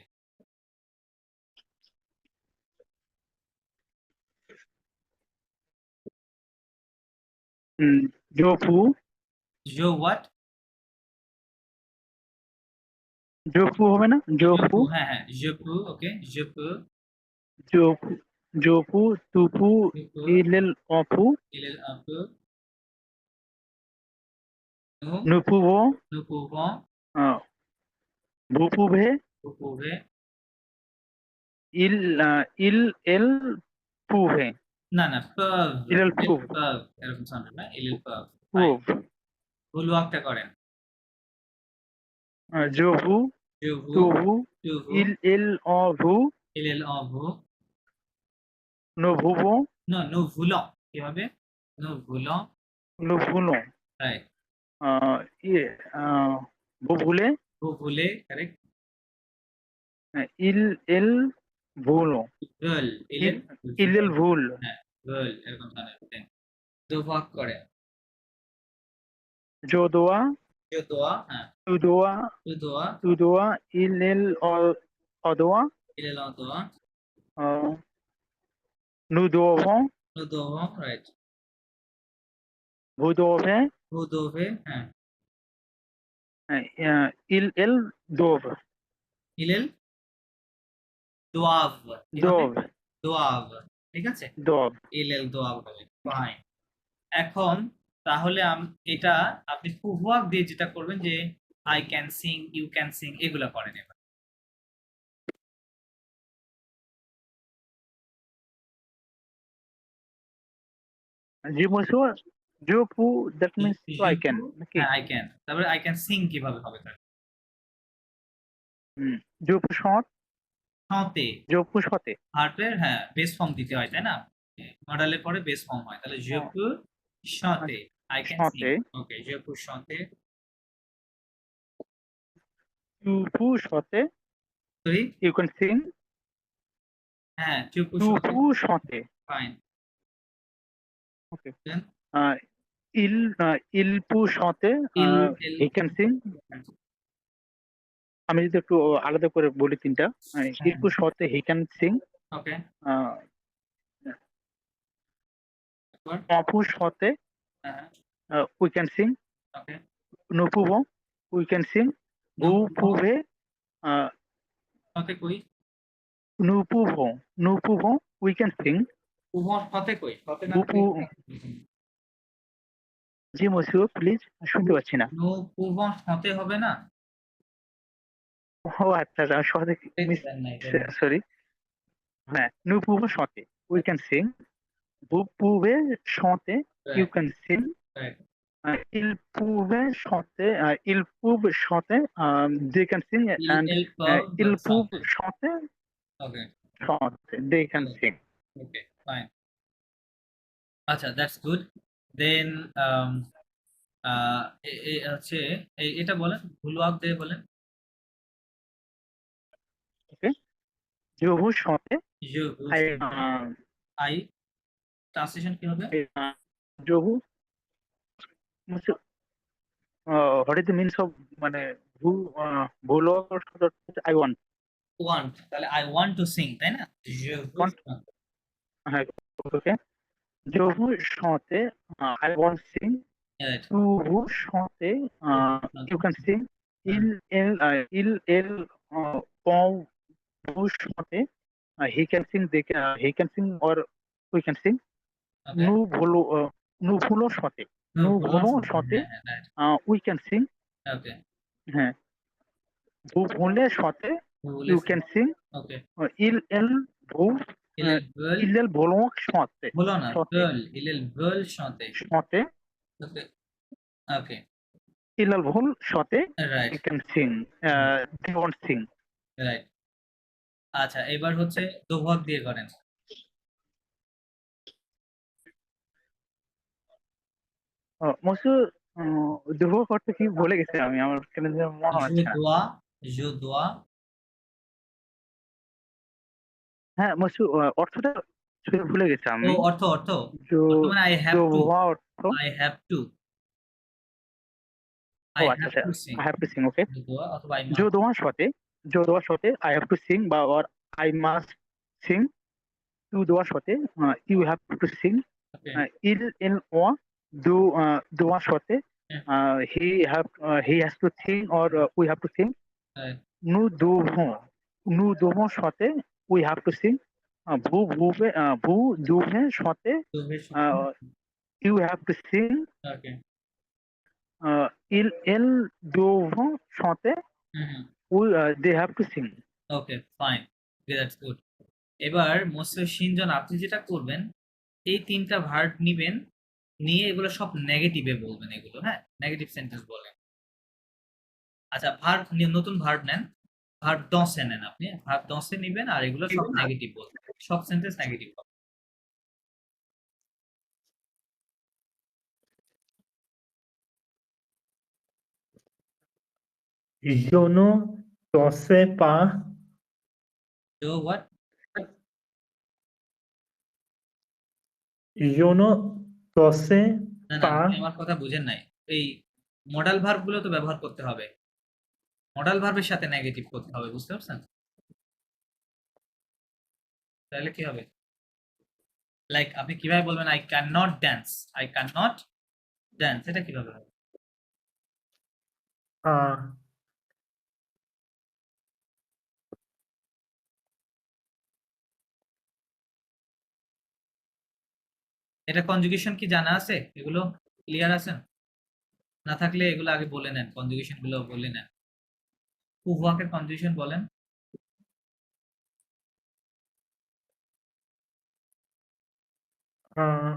Je peux, জো হোয়াট? je peux হবে না? Je peux, হ্যাঁ হ্যাঁ, je peux, okay, je peux, je peux, tu peux, je peux, on peut, il est un peu, nous nous pouvons, nous pouvons, euh, vous pouvez, vous pouvez, il elle pouvait, না না peuvent, il elle peuvent pouvait, এরকম sound না, il peuvent, fine. pouvait. ভুল ওয়ার্কটা করেন। Je vous, je tu vous, vous, tu vous, il en vous, il en vous, nous pouvons, non nous voulons, কি হবে? nous voulons, nous voulons. Right. Vous voulez, vous voulez, correct, il elle voulent, veulent, il il elle voulent. হ্যাঁ veulent এরকম sound. দু ভাগ করে, Je dois, je dois, হ্যাঁ tu dois, tu dois, tu dois, il elle doit, il en doit, nous devons, nous devons, right. vous devez, vous devez, হ্যাঁ il elle doivent, il doivent, কি হবে? doivent, doivent, ঠিক আছে? doivent. il doivent হবে, fine. এখন তাহলে এটা আপনি পূর্বক দিয়ে যেটা করবেন যে I can sing, you can sing, এগুলা করেন এবার। जी monsieur, je peux, that means I can. Okay. হ্যাঁ আই ক্যান, তারপরে আই ক্যান সিং কিভাবে হবে তাহলে? Je peux chanter, সতে, je peux chanter. ভার্বের হ্যাঁ বেস ফর্ম দিতে হয় তাই না? মডেলের পরে বেস ফর্ম হয়, তাহলে je peux chanter, I can Singh, Chanter. Okay je peux chanter, Tu peux chanter, sorry you can sing. হ্যাঁ tu peux Tu chanter, peux chanter. Fine. Okay. Then? Il peut chanter, he can sing. আমি যদি একটু আলাদা করে বলি তিনটা, il peut chanter, he can sing. Okay On peut chanter, হ্যাঁ we can sing. Okay Nous pouvons, we can sing. Vous pouvez, সতে কই? nous pouvons, we can sing. উপর সতে কই? সতে না vous pouvez, G monsieur, please, শুনতে পাচ্ছি না। নো pouvons সতে হবে না? ও আচ্ছা, সহজে সরি। হ্যাঁ, nous pouvons chanter, we can sing. Vous pouvez chanter, you can sing. Ils peuvent chanter, they can sing, and ils peuvent chanter, okay they can sing. Okay fine. আচ্ছা that's good. দেন হচ্ছে এটা বলেন, ভুল walk দিয়ে বলেন। Okay, je vous chante, je vous I translation কি হবে? je vous, monsieur, what is the means of, মানে ভুল I want. want, তাহলে আই ওয়ান্ট টু সিং, তাই না? je vous হ্যাঁ, okay. Je vous chante, I want to sing. right. Tu vous chante, you can sing. Il elle, on vous chante, he can sing, he can sing, or we can sing. Okay. Nous voulons chanter. Nous voulons chanter, we can sing. Okay. Vous voulez chanter, you can sing. Okay. Il elle, vous, il elle voulons chanter. বলো না, veulent, ils veulent chanter. Chanter. Okay. Okay. Il elle veulent chanter. Right. You can sing. They won't sing. Right. আচ্ছা এবার হচ্ছে দোভাগ দিয়ে করেন। monsieur, দোভাগ করতে কি ভুলে গেছি আমি, আমার কেন যেন মনে হচ্ছে না। je dois হ্যাঁ monsieur, অর্থটা ভুলে গেছি আমি। ও অর্থ মানে I have to, I have to, I have to sing, I have to sing, okay. অথবা I must, जो दोआ शोते I have to sing, or I must sing. Tu dois शोते, you have to sing. Il o doa शोते, he has to sing, or we have to sing. Nous devons शोते, we have to sing. vous devez शोते, you have to sing. Okay. Ils doivent chanter, they have to sing. Okay fine, that's good. এবার most সিনজন আপনি যেটা করবেন, এই ৩টা verb নিবেন, নিয়ে এগুলো সব নেগেটিভে বলবেন এগুলো, হ্যাঁ? নেগেটিভ সেন্টেন্স বলেন। আচ্ছা ভার্ব নতুন ভার্ব নেন, ভার্ব দসে নেন আপনি। ভার্ব দসে নিবেন আর এগুলো সব নেগেটিভ বলবেন। সব সেন্টেন্স নেগেটিভ হবে। Je ne sais pas. তো হোয়াট? Je ne sais না, না, pas. আপনি আমার কথা বুঝেন নাই। এই মডাল ভার্ব গুলো তো ব্যবহার করতে হবে। মডাল ভার্বের সাথে নেগেটিভ করতে হবে, বুঝতে পারছেন? তাহলে কি হবে? লাইক আপনি কিভাবে বলবেন I can not dance? I can not dance, এটা কিভাবে হবে? Ah, এটা কনজুগেশন কি জানা আছে? এগুলো ক্লিয়ার আছেন? না থাকলে এগুলো আগে বলে নেন, কনজুগেশন গুলো বলে নেন। পুভাকের কনজুগেশন বলেন। ah,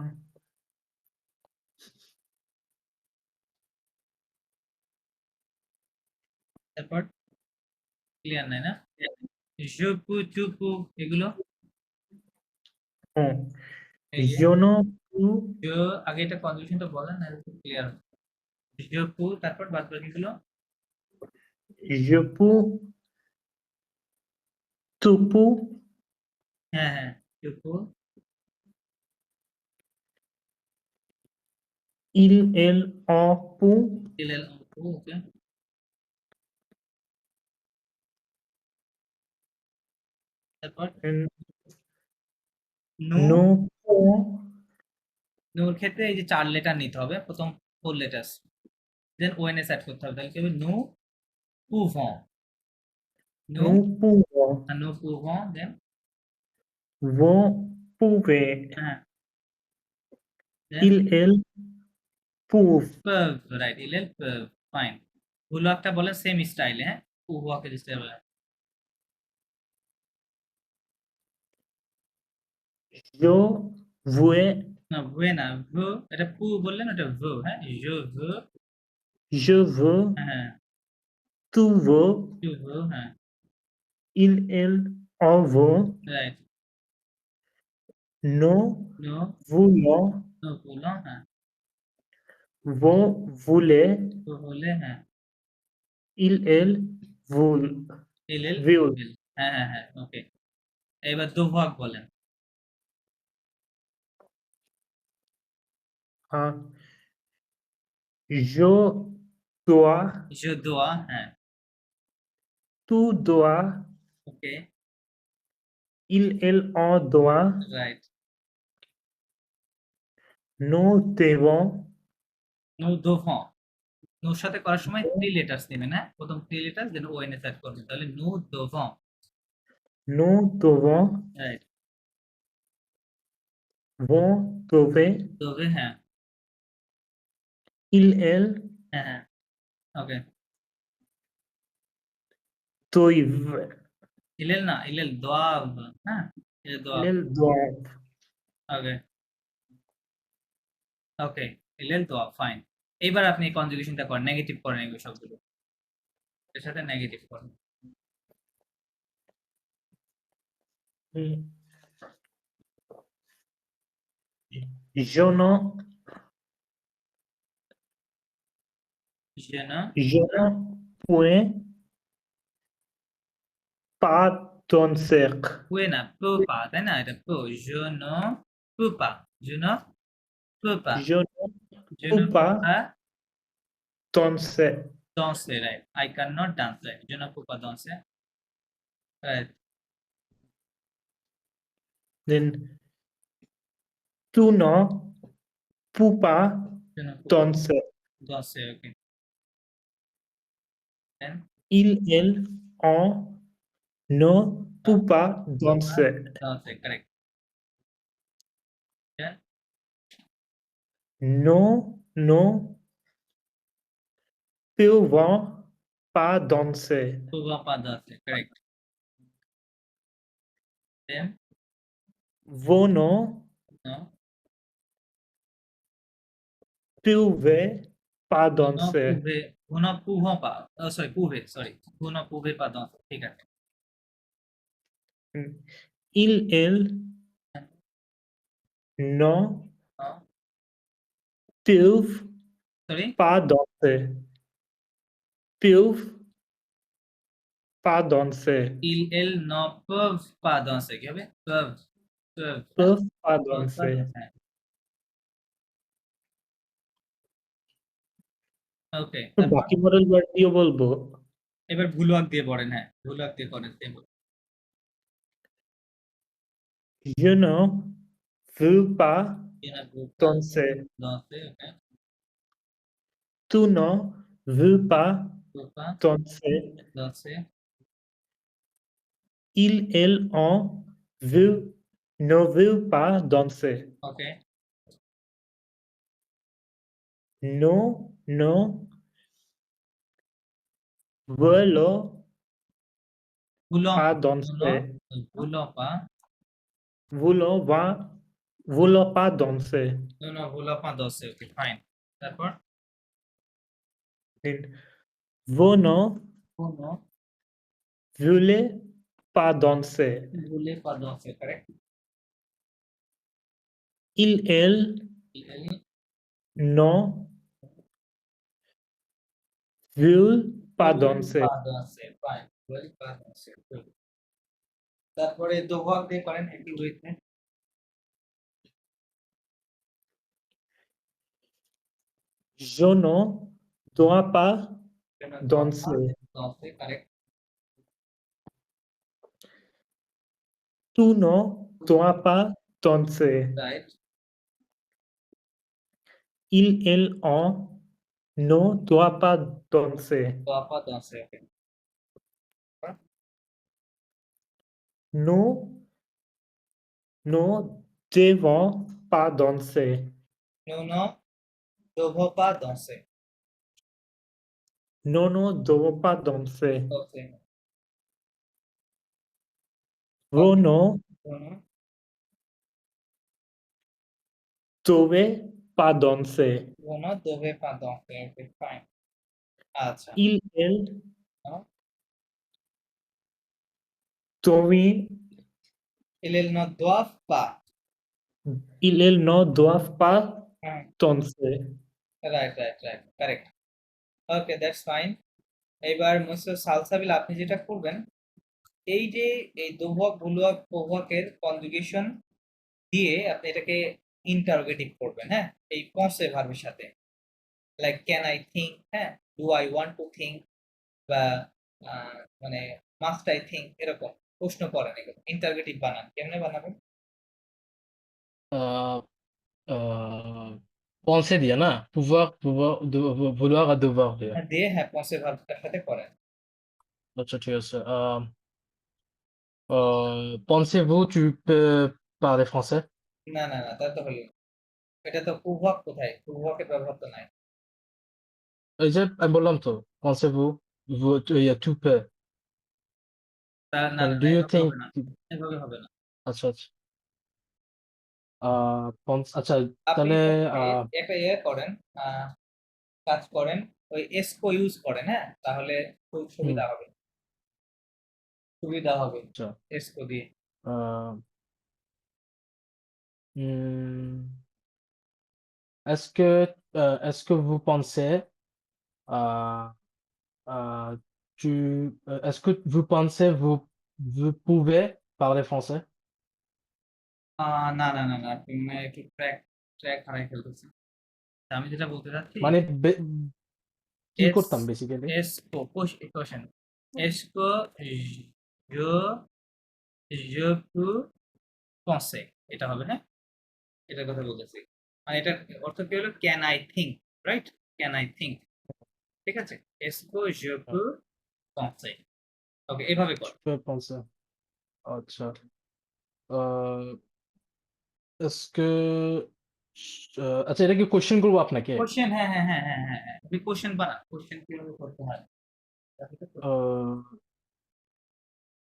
তারপর ক্লিয়ার নাই না? জুপু চুপু এগুলো oh. এই যে Je ne peux. জো, আগে এটা কনজুগেশনটা বলেন না, ক্লিয়ার। জুপু, তারপর বাদ বাকিগুলো। Je peux. Tu peux. হ্যাঁ, হ্যাঁ, জুপু, Il, elle, on peut. ইলেল অঙ্কু, ওকে। তারপর নো, Nous pouvons. নোর ক্ষেত্রে এই যে 4 লেটার নিতে হবে, প্রথম 4 লেটার্স, দেন ওএনএস অ্যাড করতে হবে। তাহলে কি হবে? নো পুভন, নো, Nous pouvons. নো পুভন, দেন Vous pouvez. হ্যাঁ, দেন Il, elle, peuvent. পেভ, রাইট, ইলেল পেভ, ফাইন। ভুলো একটা বলেন সেম স্টাইলে, হ্যাঁ? পুভকের স্টাইলে। Je veux. না ভুয়ে না, ভু, এটা পু বললেন, ওটা ভু, হ্যাঁ? je veux, Je veux. হ্যাঁ, Tu veux. tu veux, হ্যাঁ, Il, elle, on veut. Right. Nous নো, voulons. নো ভুলো, হ্যাঁ, Vous voulez. তো হলে, হ্যাঁ, Il, elle, veulent. ইলেল, Veulent. হ্যাঁ, হ্যাঁ, হ্যাঁ, ওকে। এবার দোভাগ বলেন। Ah. Je dois. je dois, হ্যাঁ, Tu dois. Okay, Il, elle, on doit. Right. Nous devons. নো দোভন, নোর সাথে করার সময় 3 লেটার্স নেবেন, হ্যাঁ? প্রথম 3 লেটার্স, দেন ওএনএস অ্যাড করবেন। তাহলে নো দোভন, Nous devons. Right. Vous devez. দোভে, হ্যাঁ, Il, elle, হ্যাঁ, হ্যাঁ, ওকে। doivent. ইলেল না, ইলেল দোয়াভ, হ্যাঁ? ইলেল দোয়াভ, Ils doivent. ওকে, ওকে, ইলেল দোয়াভ, ফাইন। এইবার আপনি কনজুগেশনটা করেন, নেগেটিভ করেন এগুলো সবগুলো। এর সাথে নেগেটিভ করেন। Je ne. je ne Je ne puis pas danser. peux না, peux pas, তাই না? এটা peut, je ne peux pas, je ne peux pas, Je ne je ne peux peux pas pas danser. danser, right? I cannot dance, right? Je ne peux pas danser, right? Then tu ne peux pas Je ne peux pas danser. danser, okay. Then Il, elle, on ne peut pas danser. danser, correct. Then Nous ne pouvons pas danser. pouvoir pas danser, correct. Then, Vous ne no, pouvez pas vous ne danser. pouvez, vous ne pouvons pas, sorry, sorry, vous ne pouvez pas danser, ঠিক আছে। Ils ne No, peuvent sorry, pas danser. Peuvent pas danser. elles ne peuvent pas danser, কি হবে? Peuvent, peuvent, Peuvent pas peuvent pas danser. danser, ওকে, তারপর বাকি model word দিয়ে বলবো এবার ভুলওয়াক দিয়ে পড়েন, হ্যাঁ, ভুলওয়াক দিয়ে পড়েন, same বলুন। je ne veux pas You ne peux pas danser. danser, ok, Tu ne veux pas peux pas danser. danser, Elle en veut ne veut pas danser. ok, Nous ne voulons voulons, pas danser. voulons pas, Voulons pas danser. nous ne voulons pas danser, ok, fine, তারপর Vous ne vous ne voulez pas danser. voulez pas danser, correct, Elle elle ne veut pas will danser. pas danser, fine, will pas danser, good. তারপরে দোভাগ দিয়ে করেন একই ওয়েতে, Je ne dois pas danser. danser, correct, Tu ne dois pas danser. right, Elle en ne doit pas danser. doit pas danser, okay, Nous ne devons pas danser. nous ne devons pas danser, Nous ne devons pas danser. okay, Vous ne vous ne devez pas danser. vous ne devez pas danser, okay, fine, আচ্ছা, Elle no, doit ils ne doivent pas, ils ne doivent pas হ্যাঁ, danser. Right, correct, okay, that's fine. এবার mister Salsabil আপনি যেটা করবেন, এই যে এই দোভাগ ভুলওয়াক প্রভাকের conjugation দিয়ে আপনি এটাকে ইন্টারোগেটিভ করবেন, হ্যাঁ, এই পসে ভার্বের সাথে, লাইক ক্যান আই থিঙ্ক, হ্যাঁ, do I want to think, বা মানে মাস্ট আই থিঙ্ক, এরকম প্রশ্ন করেন, এগুলো ইন্টারোগেটিভ বানান, কেমনে বানাবেন? পন্সে দিয়ে না, vouloir à devoir দিয়ে। দিয়ে হ্যাঁ পসে ভার্বটার সাথে করেন। আচ্ছা ঠিক আছে। Pensez-vous tu peux parler français? না, তা তো হলো না। এটা তো প্রভাব কোথায়? প্রভাবের ব্যবহার তো নাই। এই যে আমি বললাম তো, pensez-vous il y a tu peux, না, do you এভাবে think, হবে না, এভাবে হবে না। আচ্ছা আচ্ছা আপনি তাহলে একটা ইয়ে করেন, কাজ করেন, ওই এসকো ইউজ করেন, হ্যাঁ, তাহলে খুব সুবিধা হবে, আচ্ছা এসকো দিয়ে। est-ce que vous pensez est-ce que vous pensez vous pouvez parler français? না, আপনি মানে একটু ট্র্যাক হারাই ফেলতেছেন। তা আমি যেটা বলতে চাচ্ছি, মানে কি করতাম basically? Essco question, Essco je peux penser, এটা হবে, হ্যাঁ, এটার কথা বলতেছি। মানে এটার অর্থ কি হলো? Can I think, right, can I think, ঠিক আছে, এসকো je peux penser, ওকে, এভাবে কর। Je peux penser, আচ্ছা est-ce que আচ্ছা এটা কি কোশ্চেন করবো আপনাকে? কোশ্চেন, হ্যাঁ, আপনি কোশ্চেন বানান, কোশ্চেন কিভাবে করতে হয়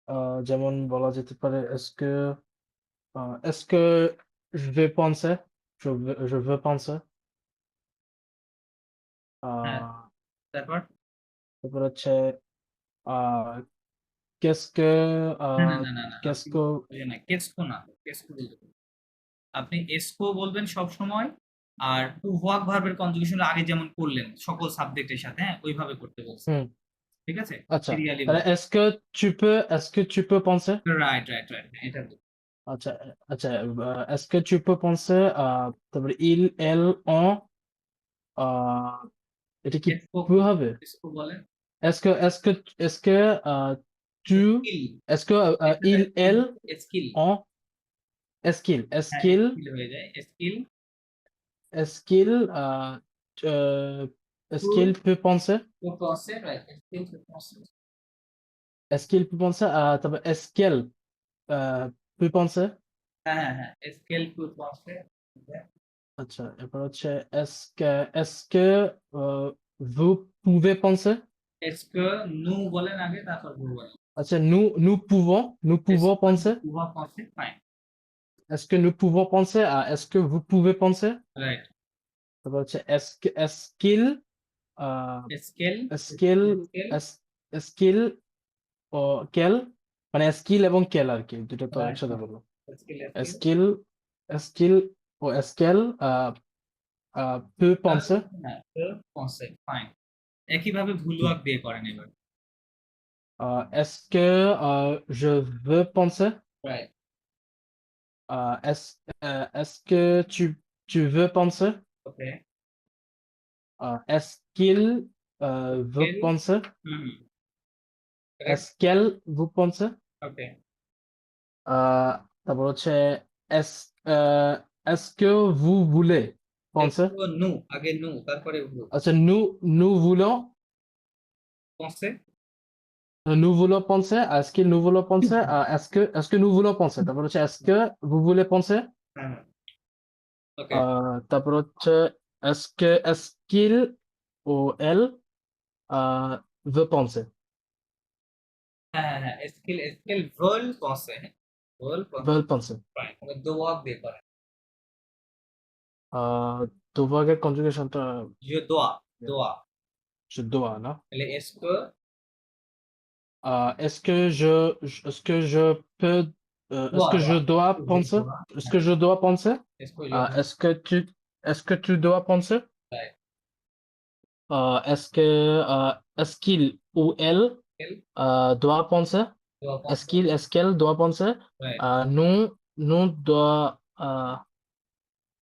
আহ, যেমন বলা যেতে পারে est-ce que je vais penser je veux penser হ্যাঁ, আহ, তারপর তারপর হচ্ছে আহ, qu'est-ce que না না না না না qu'est-ce আপনি que বুঝেন না, কেসকো না, কেসকো বলতে পারেন। আপনি এসকো বলবেন সব সময়, আর টু ওয়ার্ক ভার্বের কনজুগেশন আগে যেমন করলেন সকল সাবজেক্টের সাথে, হ্যাঁ ওইভাবে করতে বলছি, হুম ঠিক আছে? আচ্ছা সিরিয়ালি তাহলে est-ce que tu peux penser right right right, এটা বলুন। আচ্ছা আচ্ছা est-ce que tu peux penser তারপরে il elle on আহ, এটা কি এসকো পুরো হবে এসকো বলেন। est-ce que tu স্কিল, est-ce que il elle স্কিল, on est-ce হ্যাঁ qu'il স্কিল হয়ে যায়, স্কিল est-ce qu'il euh, euh, est-ce টু qu'il peut penser to process, right, স্কিল to process. est-ce qu'il peut penser তারপর est-ce qu'elle peut penser হ্যাঁ হ্যাঁ হ্যাঁ, স্কেল টু প্রসেস। আচ্ছা এরপর হচ্ছে est-ce que vous pouvez penser Essco নু বলেন আগে, তারপর ভু বলেন। আচ্ছা nous pouvons penser pouvoir penser, fine, est-ce que nous pouvons penser est-ce que vous pouvez penser right. তারপর হচ্ছে est-ce qu'il scale, est-ce qu'il scale, est-ce qu'il ও qu'elle মানে est-ce qu'il এবং qu'elle আর কি দুটো তো রাইট, একসাথে বলবো scale, est-ce qu'il est-ce qu'il ও est-ce qu'elle peut penser হ্যাঁ, penser, ফাইন। একইভাবে ভুলওয়াক দিয়ে করেন এবার, est-ce que je veux penser right. est-ce que tu veux penser ওকে, est-ce qu'il veut scale, penser হুম, est-ce qu'elle vous pensez ওকে। তারপর হচ্ছে est-ce est-ce que vous voulez penser নু আগে, নু তারপরে ভু, আচ্ছা nous voulons penser, nous voulons penser est-ce que nous voulons penser est-ce que nous voulons penser তারপর হচ্ছে est-ce que vous voulez penser হ্যাঁ, ওকে, তারপর হচ্ছে est-ce qu'il ou elle veut penser হ্যাঁ হ্যাঁ হ্যাঁ, স্কেল, স্কেল ভল penser, হ্যাঁ ভল penser, veulent penser ফাইন। ওকে দোয়াক দিয়ে করেন, দুভাগের কনজুগেশনটা যে দোয়া, দোয়া, je dois না তাহলে Essco, est-ce que je peux est-ce que je dois penser est-ce que je dois penser Essco, est-ce que tu dois penser right, est-ce que est-ce qu'il ou elle doit penser দোয়া est-ce penser, qu'il est-ce qu'elle doit penser right, nous doit